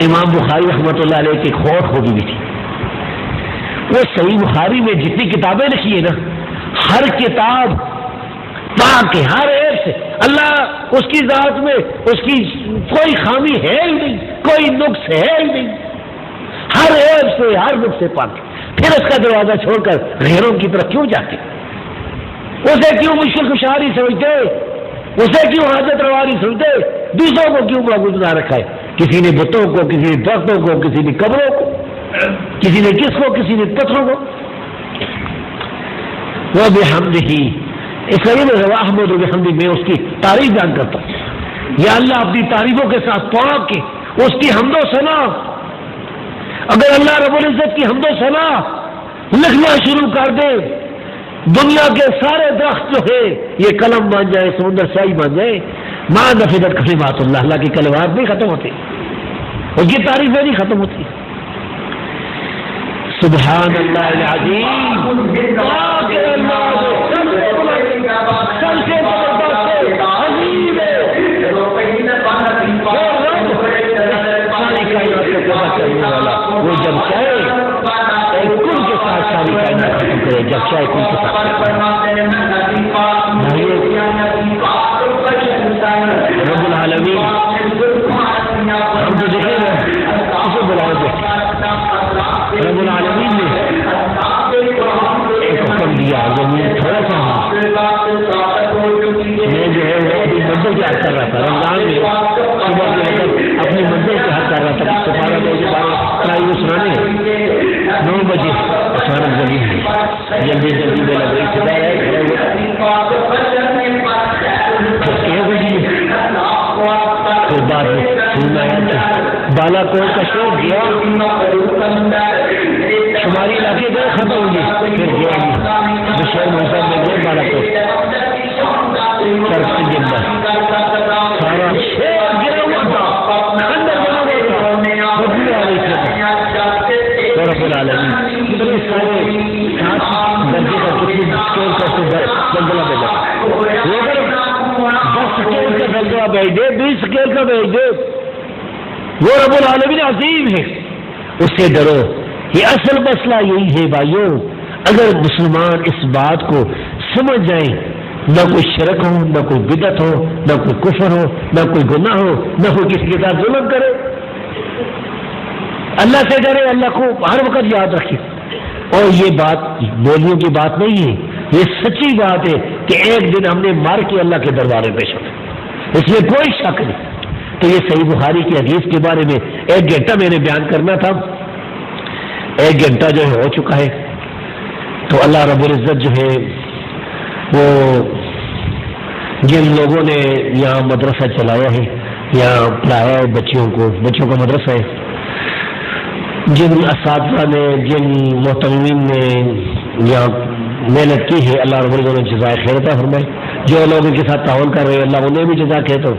امام بخاری رحمۃ اللہ علیہ کی ایک اور خوبی بھی تھی، وہ صحیح بخاری میں جتنی کتابیں لکھی ہیں نا، ہر کتاب پاک ہے، ہر عیب سے. اللہ اس کی ذات میں اس کی کوئی خامی ہے ہی نہیں، کوئی نقص ہے ہی نہیں، ہر عیب سے ہر نقص سے پاک. پھر اس کا دروازہ چھوڑ کر غیروں کی طرف کیوں جاتے؟ اسے کیوں مشکل کشاری سمجھتے؟ اسے کیوں حاجت روا نہیں سنتے؟ دوسروں کو کیوں معبود بنا رکھا ہے؟ کسی نے بتوں کو، کسی نے درختوں کو، کسی نے قبروں کو، کسی نے کس کو، کسی نے پتھروں کو. وہ بحمدہ، اس لیے میں احمد و بحمدہ میں اس کی تعریف بیان کرتا ہوں. یا اللہ اپنی تعریفوں کے ساتھ پاک کے اس کی حمد و ثنا. اگر اللہ رب العزت کی حمد و ثنا لکھنا شروع کر دے، دنیا کے سارے درخت جو ہے یہ قلم بن جائے، سمندر سیاہی بن جائے، ما نفدت کلمات اللہ، اللہ کی کلمات نہیں ختم ہوتی، اس کی تعریفیں نہیں ختم ہوتی. سبحان اللہ العظیم، سب سے زبردست عظیم ہے، وہ جب چاہے ایک کل کے ساتھ ساری کائنات ختم کرے، جب چاہے کل کے ساتھ. رب العالمین ہم تو دیکھیں گے اسے بلاؤ گے. رب العالمین نے ایک حکم دیا، وہ مجھے تھوڑا سا میں جو ہے وہ اپنی منزل کے حق کر رہا تھا رمضان میں، صبح کے وقت اپنی منزل کے حق کر رہا تھا. سپارہ میں جو بارے سنانے 9 بجے اچانک زمین ہے، جلدی جلدی میں لگ رہی خدا ہے پھر بعد میں بالا کوٹ کا شور گیا، شمالی علاقے گئے ختم ہوں گے، پھر گیا شہر محسوس میں گئے بالا کوٹ سڑک سے گرنا، سارا شہر گرا ہوا تھا، کھنڈر بنا ہوا تھا، بدبو آ رہی تھی. رب العالمین سارے 7 درجے کا کتنی اسکیل کرتے زلزلہ بھیجا، اگر 10 اسکیل کا زلزلہ بھیج دے، 20 اسکیل کا بھیج دے، وہ رب العالمین عظیم ہے، اس سے ڈرو. یہ اصل مسئلہ یہی ہے بھائیوں، اگر مسلمان اس بات کو سمجھ جائیں، نہ کوئی شرک ہو، نہ کوئی بدعت ہو، نہ کوئی کفر ہو، نہ کوئی گناہ ہو، نہ کوئی کسی کے ساتھ ظلم کرے، اللہ سے ڈرے، اللہ کو ہر وقت یاد رکھے. اور یہ بات بولیوں کی بات نہیں ہے، یہ سچی بات ہے کہ ایک دن ہم نے مار کے اللہ کے دربار میں پیش ہونا، اس میں کوئی شک نہیں. تو یہ صحیح بخاری کی حدیث کے بارے میں 1 گھنٹہ میں نے بیان کرنا تھا، 1 گھنٹہ جو ہے ہو چکا ہے. تو اللہ رب العزت جو ہے وہ جن لوگوں نے یہاں مدرسہ چلایا ہے، یہاں پڑھایا ہے بچوں کا مدرسہ ہے، جن اساتذہ نے، جن محترمین نے یہاں محنت کی ہے، اللہ رب العزت نے جزائے خیر عطا فرمائے. جو لوگوں کے ساتھ تعاون کر رہے ہیں اللہ انہیں بھی جزا خیر دو.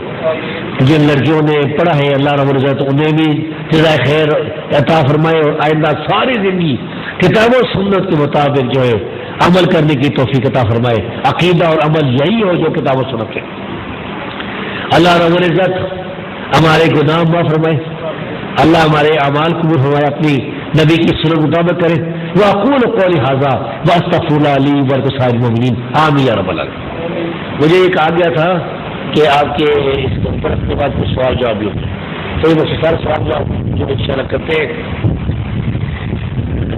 جن لڑکیوں نے پڑھا ہے اللہ رب العزت انہیں بھی جزائے خیر عطا فرمائے، اور آئندہ ساری زندگی کتاب و سنت کے مطابق جو ہے عمل کرنے کی توفیق عطا فرمائے. عقیدہ اور عمل یہی ہو جو کتاب و سنت کے. اللہ رب العزت ہمارے گناہ معاف فرمائے، اللہ ہمارے اعمال قبول فرمائے، اپنی نبی کی سنت مطابق کرے. وَأَقُولُ قَوْلِي هَٰذَا وَأَسْتَغْفِرُ اللَّهَ لِي وَلِسَائِرِ الْمُؤْمِنِينَ آمین یا رب العالمین. مجھے یہ کہا گیا تھا کہ آپ کے اس کانفرنس کے بعد کچھ سوال جواب بھی ہوتے ہیں، تو یہ مختصر سوال جواب جو انشاءاللہ کرتے ہیں.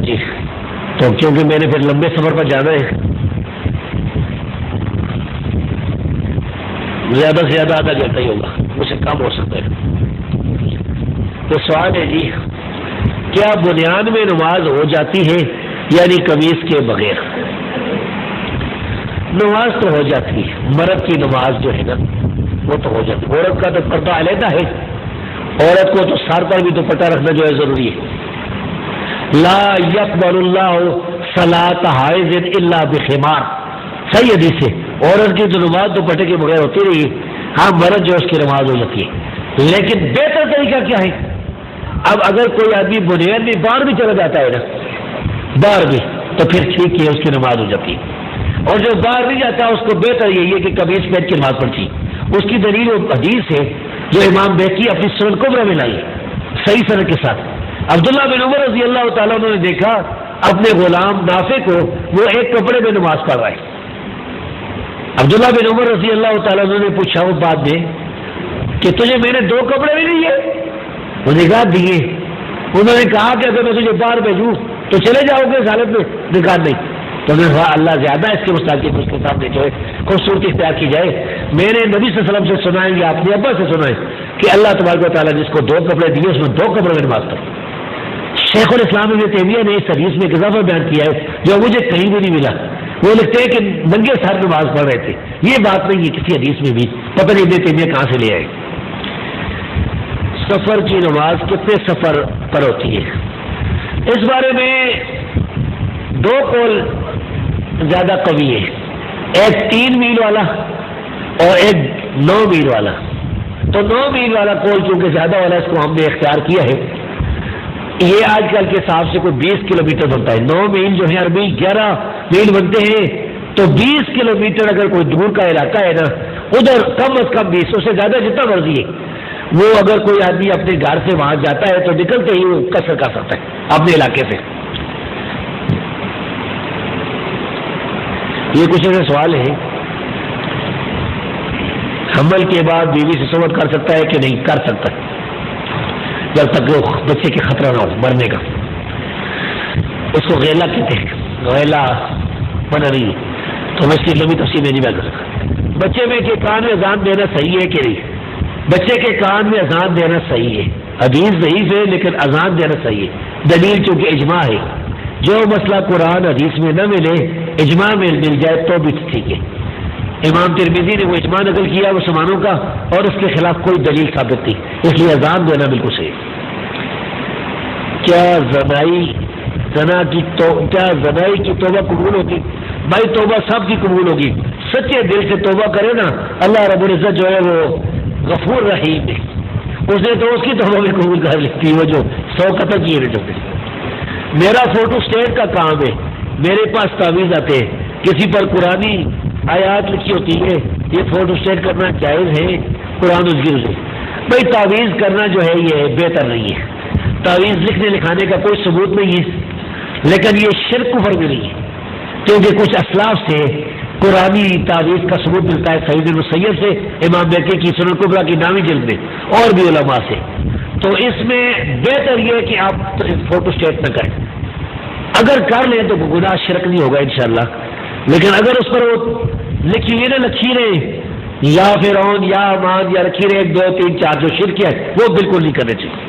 جی تو کیونکہ میں نے پھر لمبے سفر پر جانا ہے. زیادہ سے زیادہ آدھا گھنٹہ ہی ہوگا، اس سے کم ہو سکتا ہے۔ تو سوال ہے جی، کیا بنیاد میں نماز ہو جاتی ہے یعنی قمیص کے بغیر؟ نماز تو ہو جاتی ہے، مرد کی نماز جو ہے نا وہ تو ہو جاتی ہے۔ عورت کا تو پردہ علیحدہ ہے، عورت کو تو سر پر بھی دوپٹہ رکھنا جو ہے ضروری ہے۔ لا یقبل اللہ صلاۃ حائض الا بخمار، صحیح حدیث ہے۔ عورت کی تو نماز دوپٹے کے بغیر ہوتی رہی، ہاں مرد جو اس کی نماز ہو جاتی ہے، لیکن بہتر طریقہ کیا ہے؟ اب اگر کوئی آدمی بنیاد میں باہر بھی چلا جاتا ہے نا، باہر بھی، تو پھر ٹھیک ہے، اس کی نماز ہو جاتی ہے۔ اور جو باہر نہیں جاتا اس کو بہتر یہی ہے کہ قمیص پہن کے نماز پڑھتی۔ اس کی دلیل وہ حدیث ہے جو امام بیہقی اپنی سنن کبریٰ میں لائی صحیح سند کے ساتھ۔ عبداللہ بن عمر رضی اللہ تعالیٰ عنہ نے دیکھا اپنے غلام نافع کو، وہ ایک کپڑے میں نماز پڑھ رہا ہے۔ عبداللہ بن عمر رضی اللہ تعالیٰ عنہ نے پوچھا وہ بعد میں کہ تجھے میں نے 2 کپڑے بھی دیے؟ انہوں نے کہا دیے۔ انہوں نے کہا کہ اگر میں تجھے باہر بھیجوں تو چلے جاؤ گے اس حالت میں؟ نکال نہیں۔ تو انہوں نے کہا اللہ زیادہ اس کے مستحق اس کے سامنے جو ہے خوبصورتی اختیار کی جائے۔ میں نے نبی صلی اللہ علیہ وسلم سے سنا ہے یا اپنے ابا سے سنا ہے کہ اللہ تبارک و تعالیٰ نے جس کو 2 کپڑے دیے اس میں 2 کپڑے میں نماز پڑھی۔ شیخ الاسلام ابن تیمیہ نے اس حدیث میں ایک اضافہ بیان کیا ہے جو مجھے کہیں بھی نہیں ملا۔ وہ لکھتے ہیں کہ ننگے سر نماز پڑھ رہے تھے، یہ بات نہیں ہے کسی حدیث میں بھی، پتہ نہیں ابن تیمیہ کہاں سے لے آئے۔ سفر کی نماز کتنے سفر پر ہوتی ہے؟ اس بارے میں 2 قول زیادہ قوی ہے، ایک 3 میل والا اور ایک 9 میل والا۔ تو 9 میل والا قول چونکہ زیادہ والا، اس کو ہم نے اختیار کیا ہے۔ یہ آج کل کے حساب سے کوئی 20 کلومیٹر بنتا ہے۔ 9 میل جو ہے عربی 11 میل بنتے ہیں، تو 20 کلومیٹر اگر کوئی دور کا علاقہ ہے نا، ادھر کم از کم 20، اس سے زیادہ جتنا مرضی ہے، وہ اگر کوئی آدمی اپنے گھر سے وہاں جاتا ہے تو نکلتے ہی وہ قصر کر سکتا ہے اپنے علاقے سے۔ یہ کچھ ایسے سوال ہے، حمل کے بعد بیوی سے صحبت کر سکتا ہے کہ نہیں؟ کر سکتا ہے، جب تک وہ بچے کے خطرہ نہ ہو مرنے کا۔ اس کو غیلا کہتے ہیں، غیلا بنا نہیں، تو میں اس کی لمبی تفصیل نہیں بیان کر سکتا۔ بچے میں کے کان میں اذان دینا صحیح ہے کہ نہیں؟ بچے کے کان میں اذان دینا صحیح ہے، حدیث ضعیف ہے لیکن اذان دینا صحیح ہے، دلیل چونکہ اجماع ہے۔ جو مسئلہ قرآن حدیث میں نہ ملے، اجماع میں مل جائے تو بھی ٹھیک ہے۔ امام ترمذی نے وہ اجماع نقل کیا مسلمانوں کا، اور اس کے خلاف کوئی دلیل ثابت تھی، اس لیے اذان دینا بالکل صحیح۔ کیا زنائی کی توبہ قبول ہوگی؟ بھائی توبہ سب کی قبول ہوگی، سچے دل سے توبہ کرے نا، اللہ رب العزت جو ہے وہ غفور رحیم ہے، اس نے تو اس کی توبہ بھی قبول کر لیتی ہے، وہ جو 100 قتل کیے رہتے۔ میرا فوٹو اسٹیٹ کا کام ہے، میرے پاس تعویذ آتے ہیں، کسی پر قرآنی آیات لکھی ہوتی ہے، یہ فوٹو اسٹیٹ کرنا جائز ہے قرآن اس کی۔ بھائی تعویذ کرنا جو ہے یہ بہتر نہیں ہے، تعویذ لکھنے لکھانے کا کوئی ثبوت نہیں ہے، لیکن یہ شرک کفر بھی نہیں ہے، کیونکہ کچھ اسلاف سے قرآنی تعویذ کا ثبوت ملتا ہے، سعید بن مسیب سے، امام بیہقی کی سنن کبریٰ کی 9ویں جلد میں، اور بھی علماء سے۔ تو اس میں بہتر یہ ہے کہ آپ فوٹو اسٹیٹ نہ کریں، اگر کر لیں تو گناہ شرک نہیں ہوگا انشاءاللہ، لیکن اگر اس پر وہ لکھی ہوئی نا لکیریں یا فرعون یا امان یا لکیریں 1 2 3 4 جو شرک ہے وہ بالکل نہیں کرنے چاہیے۔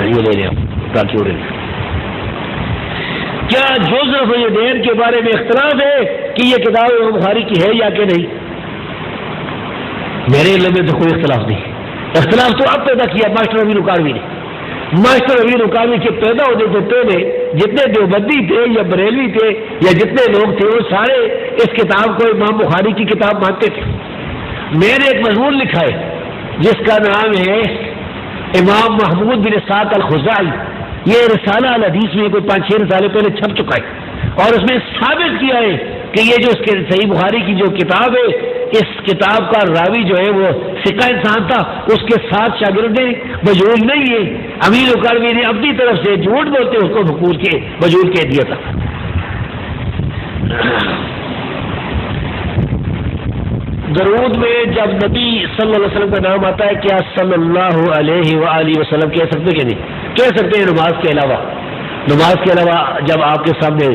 یہ لے لیں تاکہ اڑے۔ کیا جوزف الدین کے بارے میں اختلاف ہے کہ یہ کتاب امام بخاری کی ہے یا کہ نہیں؟ میرے علم میں تو کوئی اختلاف نہیں، اختلاف تو اب پیدا کیا ماسٹر امین اکاڑوی نے۔ ماسٹر امین اکاڑوی کے پیدا ہونے سے پہلے جتنے دیوبندی تھے یا بریلوی تھے یا جتنے لوگ تھے وہ سارے اس کتاب کو امام بخاری کی کتاب مانتے تھے۔ میں نے ایک مضمون لکھا ہے جس کا نام ہے امام محمود بن اسحاق الخزاعی، یہ رسالہ الحدیث میں کوئی 5-6 رسالے پہلے چھپ چکا ہے، اور اس میں ثابت کیا ہے کہ یہ جو اس کے صحیح بخاری کی جو کتاب ہے، اس کتاب کا راوی جو ہے وہ ثقہ انسان تھا، اس کے 7 شاگردیں مجہول نہیں ہے۔ امین اکاڑوی نے اپنی طرف سے جھوٹ بولتے اس کو مجہول کہہ دیا تھا۔ درود میں جب نبی صلی اللہ علیہ وسلم کا نام آتا ہے کیا صلی اللہ علیہ وآلہ وسلم کہہ سکتے کہ نہیں؟ کہہ سکتے ہیں نماز کے علاوہ جب آپ کے سامنے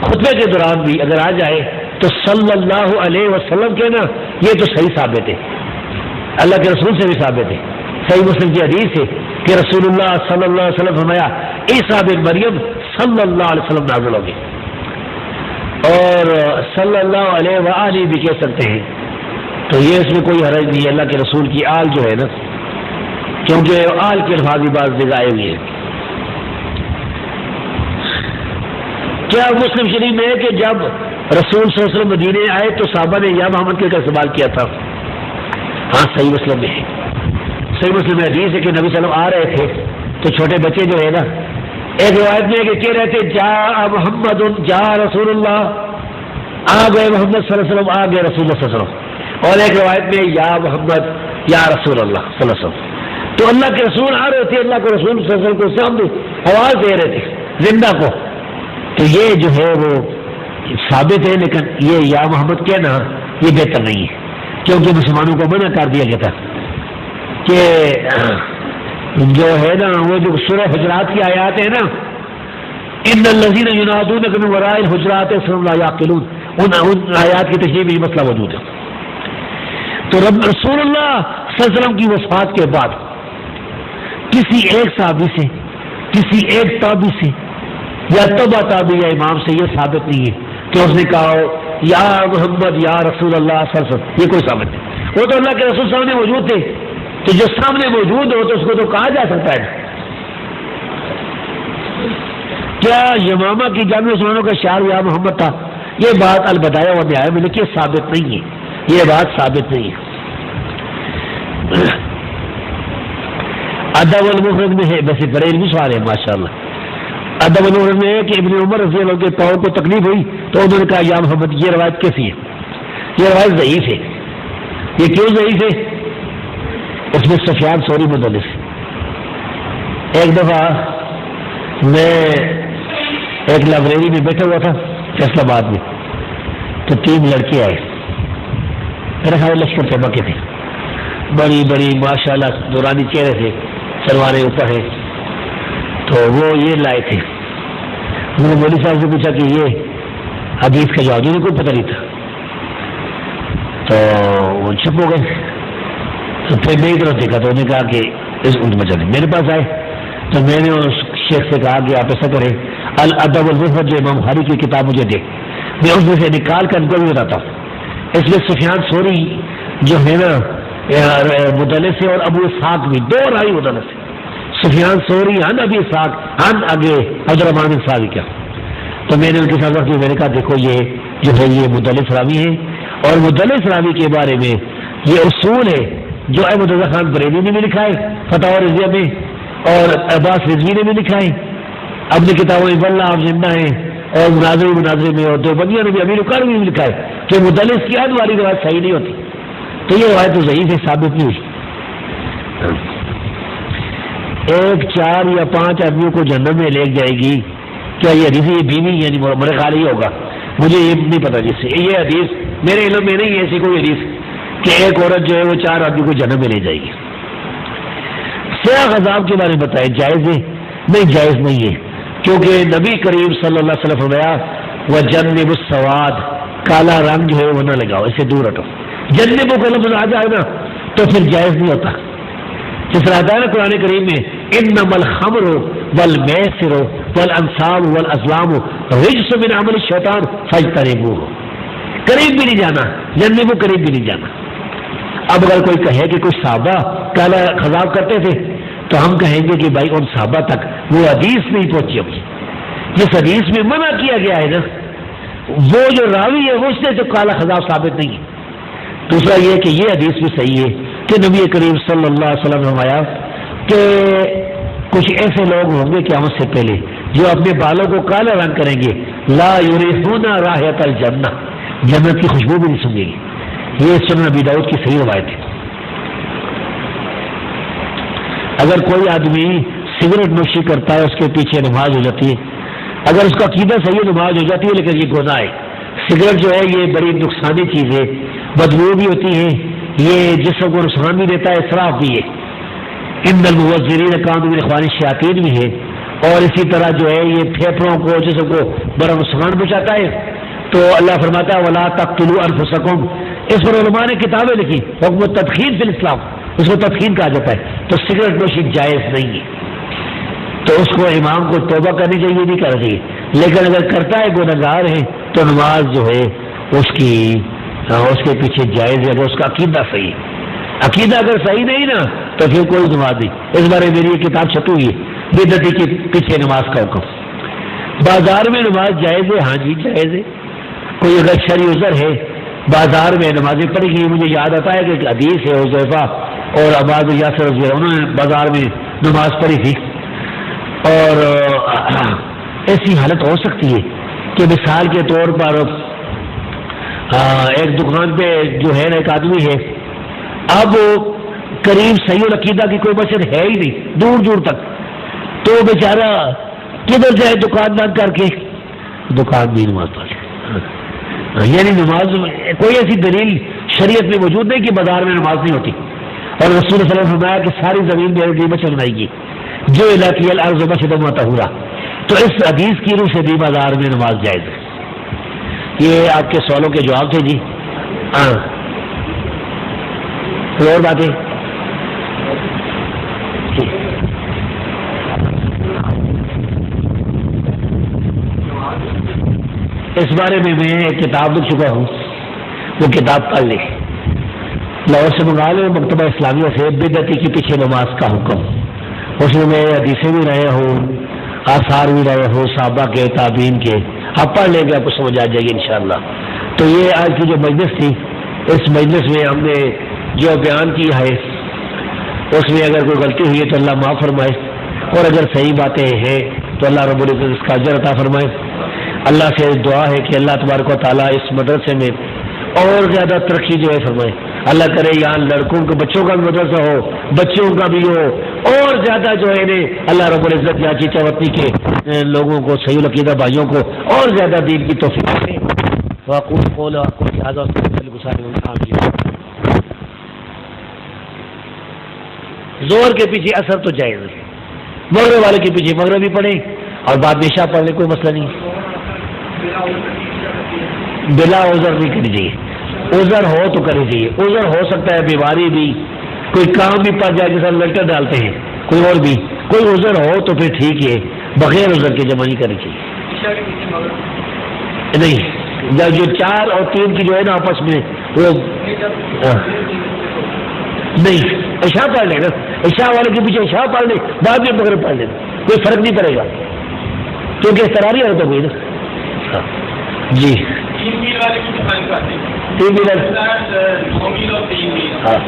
خطبے کے دوران بھی اگر آ جائے تو صلی اللہ علیہ وسلم کے نا یہ تو صحیح ثابت ہے، اللہ کے رسول سے بھی ثابت ہے، صحیح مسلم کی حدیث ہے کہ رسول اللہ صلی اللہ علیہ وسلم فرمایا عیسیٰ بن مریم صلی اللہ علیہ وسلم نازل ہو گئے، اور صلی اللہ علیہ وآلہ بھی کہہ سکتے ہیں، تو یہ اس میں کوئی حرج نہیں ہے۔ اللہ کے رسول کی آل جو ہے نا، کیونکہ آل کے الفاظ بھی بعض جگہ آئے ہوئے ہیں۔ کیا مسلم شریف میں ہے کہ جب رسول صلی اللہ علیہ وسلم مدینے آئے تو صحابہ نے یا محمد کے سوال کیا تھا؟ ہاں صحیح مسلم میں ہے، صحیح مسلم میں حدیث ہے کہ نبی صلی اللہ علیہ وسلم آ رہے تھے تو چھوٹے بچے جو ہے نا، ایک روایت میں ہے کہ کہہ رہے تھے جا محمد جا رسول اللہ، آ گئے محمد صلی اللہ علیہ وسلم، آ گئے رسول اللہ صلی اللہ علیہ وسلم، اور ایک روایت میں یا محمد یا رسول اللہ صلی اللہ علیہ وسلم۔ تو اللہ کے رسول آ رہے تھے، اللہ کے رسول صلی اللہ علیہ وسلم کو سامنے آواز دے رہے تھے زندہ کو، تو یہ جو ہے وہ ثابت ہے، لیکن یہ یا محمد کہنا یہ بہتر نہیں ہے، کیونکہ مسلمانوں کو منع کر دیا گیا تھا کہ جو ہے نا وہ جو سورہ حجرات کی آیات ہیں نا، ان الذین ینادونک من وراء الحجرات اکثرهم لا یعقلون، ان آیات کی تشریح میں یہ مسئلہ موجود ہے۔ تو رسول اللہ صلی اللہ علیہ وسلم کی وفات کے بعد کسی ایک صحابی سے، کسی ایک تابعی سے یا تبع تابعی یا امام سے یہ ثابت نہیں ہے کہ اس نے کہا یا محمد یا رسول اللہ صلی اللہ علیہ وسلم، یہ کوئی ثابت نہیں۔ وہ تو اللہ کے رسول سامنے موجود تھے، تو جو سامنے موجود ہو تو اس کو تو کہا جا سکتا ہے۔ کیا یمامہ کی جامع مسلمانوں کا شعار یا محمد تھا؟ یہ بات البدایہ و نہایہ میں لکھی ثابت نہیں ہے، یہ بات ثابت نہیں ہے۔ ادب المفرد میں ہے، ویسے بڑے علمی سوال ہے ماشاءاللہ۔ ادب المفرد میں ہے کہ ابن عمر رضی اللہ عنہ کے پاؤں کو تکلیف ہوئی تو انہوں نے کہا یا محمد۔ یہ روایت کیسی ہے؟ یہ روایت ضعیف ہے۔ یہ کیوں ضعیف ہے؟ اس میں سفیان ثوری مدلس۔ ایک دفعہ میں ایک لائبریری میں بیٹھا ہوا تھا فیصل آباد میں، تو 3 لڑکے آئے، میرا خیال لشکر طیبہ کے تھے، بڑی بڑی ماشاءاللہ دورانی چہرے تھے، سلواریں اوپر ہے، تو وہ یہ لائے تھے۔ میں نے مولوی صاحب سے پوچھا کہ یہ حدیث کا جواب، انہیں کوئی پتہ نہیں تھا، تو وہ چپ ہو گئے۔ تو پھر میری طرف دیکھا تو انہوں نے کہا کہ اس مجھے میرے پاس آئے، تو میں نے اس شیخ سے کہا کہ آپ ایسا کریں الادب المفرد جو امام بخاری کی کتاب مجھے دے، میں اس میں سے نکال کر ان کو بھی بتاتا ہوں۔ اس میں سفیان ثوری جو ہے نا مدلس ہے، اور ابو اسحاق بھی، 2 راوی مدلس ہے، سفیان ثوری عن ابی اسحاق عن آگے عبد الرحمن بن ثابت کیا۔ تو میں نے ان کے ساتھ وقت میں نے کہا دیکھو یہ جو ہے یہ مدلس راوی ہے، اور مدلس راوی کے بارے میں یہ اصول ہے جو احمد رضا خان بریلی نے بھی لکھا ہے فتح رضیہ میں، اور عباس رضوی نے بھی لکھا ہے اپنی کتابوں میں، بلّہ آپ زندہ ہیں، اور مناظر میں، اور دیوبندیوں نے بھی، امیر القاری نے بھی لکھا ہے کہ مدلس کی عد والی روایت صحیح نہیں ہوتی، تو یہ روایت تو ضعیف ہے، ثابت نہیں ہوئی۔ 1 4 یا 5 آدمیوں کو جہنم میں لے جائے گی، کیا یہ حدیث یہ بیوی یعنی میرے خیال یہ ہوگا، مجھے یہ نہیں پتا جس سے یہ حدیث میرے علم میں نہیں ہے ایسی کوئی حدیث کہ ایک عورت جو ہے وہ 4 آدمی کو جہنم میں لے جائے گی۔ سیاہ عذاب کے بارے میں بتائے، جائز ہے؟ نہیں جائز نہیں ہے، کیونکہ نبی کریم صلی اللہ علیہ وسلم فرمایا وجنب السواد، کالا رنگ جو ہے وہ نہ لگاؤ، اسے دور ہٹو۔ جنبوں کا لفظ آ جائے نا تو پھر جائز نہیں ہوتا، جس طرح آتا ہے نا قرآن کریم میں انما الخمر والمیسر والانصاب والازلام رجس من عمل الشیطان فاجتنبوہ، قریب بھی نہیں جانا، جنبوں قریب بھی نہیں جانا۔ اب اگر کوئی کہے کہ کچھ صحابہ کالا خضاب کرتے تھے تو ہم کہیں گے کہ بھائی ان صحابہ تک وہ حدیث نہیں پہنچی ہوگی، جس حدیث میں منع کیا گیا ہے نا وہ جو راوی ہے وہ اس سے تو کالا خضاب ثابت نہیں ہے۔ دوسرا یہ کہ یہ حدیث بھی صحیح ہے کہ نبی کریم صلی اللہ علیہ وسلم نے فرمایا کہ کچھ ایسے لوگ ہوں گے قیامت سے پہلے جو اپنے بالوں کو کالا رنگ کریں گے، لا یریحون رائحۃ الجنہ، جنت کی خوشبو بھی نہیں سنگے گی۔ یہ سنن ابی داؤد کی صحیح روایت ہے۔ اگر کوئی آدمی سگریٹ نوشی کرتا ہے، اس کے پیچھے نماز ہو جاتی ہے، اگر اس کا عقیدہ صحیح ہے نماز ہو جاتی ہے، لیکن یہ گناہ ہے۔ سگریٹ جو ہے یہ بڑی نقصانی چیز ہے، بدبو بھی ہوتی ہے، یہ جسم کو نقصان بھی دیتا ہے، اسراف بھی ہے۔ ان المبذرین کانوا من اخوان الشیاطین بھی ہے، اور اسی طرح جو ہے یہ پھیپھڑوں کو جسم کو بڑا نقصان پہنچاتا ہے، تو اللہ فرماتا ہے وَلَا تَقْتُلُوا أَنفُسَكُمْ، اس پر علماء نے کتابیں لکھی، حکم التدخین فی الاسلام، اس کو تدخین کہا جاتا ہے، تو سگریٹ نوشی جائز نہیں ہے، تو اس کو امام کو توبہ کرنی چاہیے، نہیں کرنا چاہیے، لیکن اگر کرتا ہے گنہگار ہے تو نماز جو ہے اس کے پیچھے جائز ہے، اگر اس کا عقیدہ صحیح ہے۔ عقیدہ اگر صحیح نہیں نا تو پھر کوئی نماز نہیں۔ اس بارے میری یہ کتاب چھپی ہوئی ہے، بدعتی کے پیچھے نماز کا حکم۔ بازار میں نماز جائز ہے؟ ہاں جی جائز ہے۔ کوئی اگر شرعی عذر ہے بازار میں نمازیں پڑھی گئی، مجھے یاد آتا ہے کہ ایک حدیث ہے حذیفہ اور عمار بن یاسر رضی اللہ عنہ، انہوں نے بازار میں نماز پڑھی تھی، اور ایسی حالت ہو سکتی ہے کہ مثال کے طور پر ایک دکان پہ جو ہے نا ایک آدمی ہے، اب قریب صحیح العقیدہ کی کوئی مسجد ہے ہی نہیں دور دور تک، تو بیچارہ کدھر جائے دکان بند کر کے دکان میں نماز پڑھ لے۔ یعنی نماز کوئی ایسی دلیل شریعت میں موجود نہیں کہ بازار میں نماز نہیں ہوتی، اور رسول صلی اللہ علیہ وسلم نے فرمایا کہ ساری زمین میرے لیے مسجد بنائی گی، جو علاقی الارض مسجدا وطہورا، تو اس حدیث کی روح سے بھی بازار میں نماز جائز ہے۔ یہ آپ کے سوالوں کے جواب تھے جی۔ ہاں کوئی اور باتیں؟ اس بارے میں ایک کتاب لکھ چکا ہوں، وہ کتاب پڑھ لیں، لاہور سے منگا لیں، مکتبہ اسلامیہ سے، بدعتی کے پیچھے نماز کا حکم۔ اس میں حدیثیں بھی رہے ہوں، آثار بھی رہے ہوں صحابہ کے، تابعین کے، آپ پڑھ لیں گے، آپ کو سمجھ آ جائے گی انشاءاللہ۔ تو یہ آج کی جو مجلس تھی، اس مجلس میں ہم نے جو بیان کیا ہے اس میں اگر کوئی غلطی ہوئی ہے تو اللہ معاف فرمائے، اور اگر صحیح باتیں ہیں تو اللہ رب العزت اس کا اجر عطا فرمائے۔ اللہ سے دعا ہے کہ اللہ تبارک و تعالیٰ اس مدرسے میں اور زیادہ ترقی جو ہے فرمائے، اللہ کرے یہاں لڑکوں کے بچوں کا بھی مدرسہ ہو، بچوں کا بھی ہو، اور زیادہ جو ہے اللہ رب العزت یا چیچا وطنی کے لوگوں کو، صحیح العقیدہ بھائیوں کو اور زیادہ دین کی توفیق دے۔ واقول قول واقول هذا زور کے پیچھے اثر تو جائز ہے، مغرب والے کے پیچھے مغرب بھی پڑھیں اور بعد میں عشاء پڑھ لیں، کوئی مسئلہ نہیں۔ بلا عذر نہیں کرنی چاہیے، عذر ہو تو کرنی چاہیے۔ عذر ہو سکتا ہے بیماری بھی، کوئی کام بھی پڑ جائے، جیسا لٹر ڈالتے ہیں، کوئی اور بھی کوئی عذر ہو تو پھر ٹھیک ہے، بغیر عذر کے جمع نہیں کرنی چاہیے۔ نہیں، جو 4 اور 3 کی جو ہے نا آپس میں وہ نہیں، عشاء پڑھ لیں نا، عشاء والے کے پیچھے عشاء پڑھ لیں، بعد میں مغرب پڑھ لیں، کوئی فرق نہیں پڑے گا، کیونکہ استراری ہے تو کوئی نا۔ جی 3 میل والے کی 3 میل، ہاں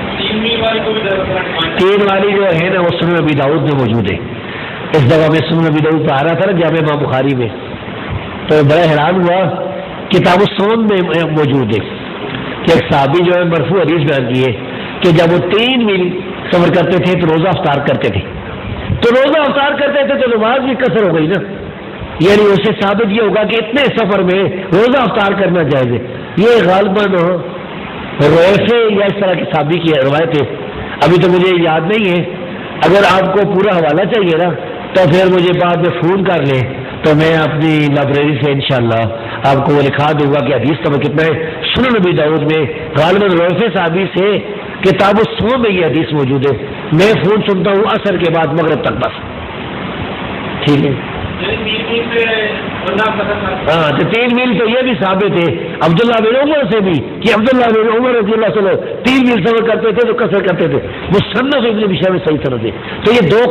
3 والی جو ہے نا وہ سنن ابی داؤد میں موجود ہے۔ اس دفعہ میں سنن ابی داؤد پڑھا رہا تھا نا جامع امام بخاری میں، تو بڑا حیران ہوا، کتاب الصوم میں موجود ہے کہ ایک صحابی جو ہے مرفوع حدیث بیان کی ہے کہ جب وہ 3 میل سفر کرتے تھے تو روزہ افطار کرتے تھے، تو روزہ افطار کرتے تھے تو نماز بھی قصر ہو گئی نا، یعنی اسے ثابت یہ ہوگا کہ اتنے سفر میں روزہ افطار کرنا جائز ہے۔ یہ غالباً رویفے یا اس طرح کی صحابی کی روایت ہے، ابھی تو مجھے یاد نہیں ہے، اگر آپ کو پورا حوالہ چاہیے نا تو پھر مجھے بعد میں فون کر لیں تو میں اپنی لائبریری سے انشاءاللہ آپ کو وہ لکھا دوں گا کہ حدیث نمبر کتنا ہے۔ سنن نبی داؤد میں غالباً رویفے صحابی سے کتاب الصوم میں یہ حدیث موجود ہے۔ میں فون سنتا ہوں عصر کے بعد مغرب تک بس، ٹھیک ہے۔ ہاں تو 3 میل تو یہ بھی ثابت ہے عبداللہ بن عمر سے بھی کہ عبداللہ بن عمر رضی اللہ عنہ 3 میل سفر کرتے تھے تو قصر کرتے تھے، مصنف ابن بشیر میں صحیح سند ہے۔ تو یہ 2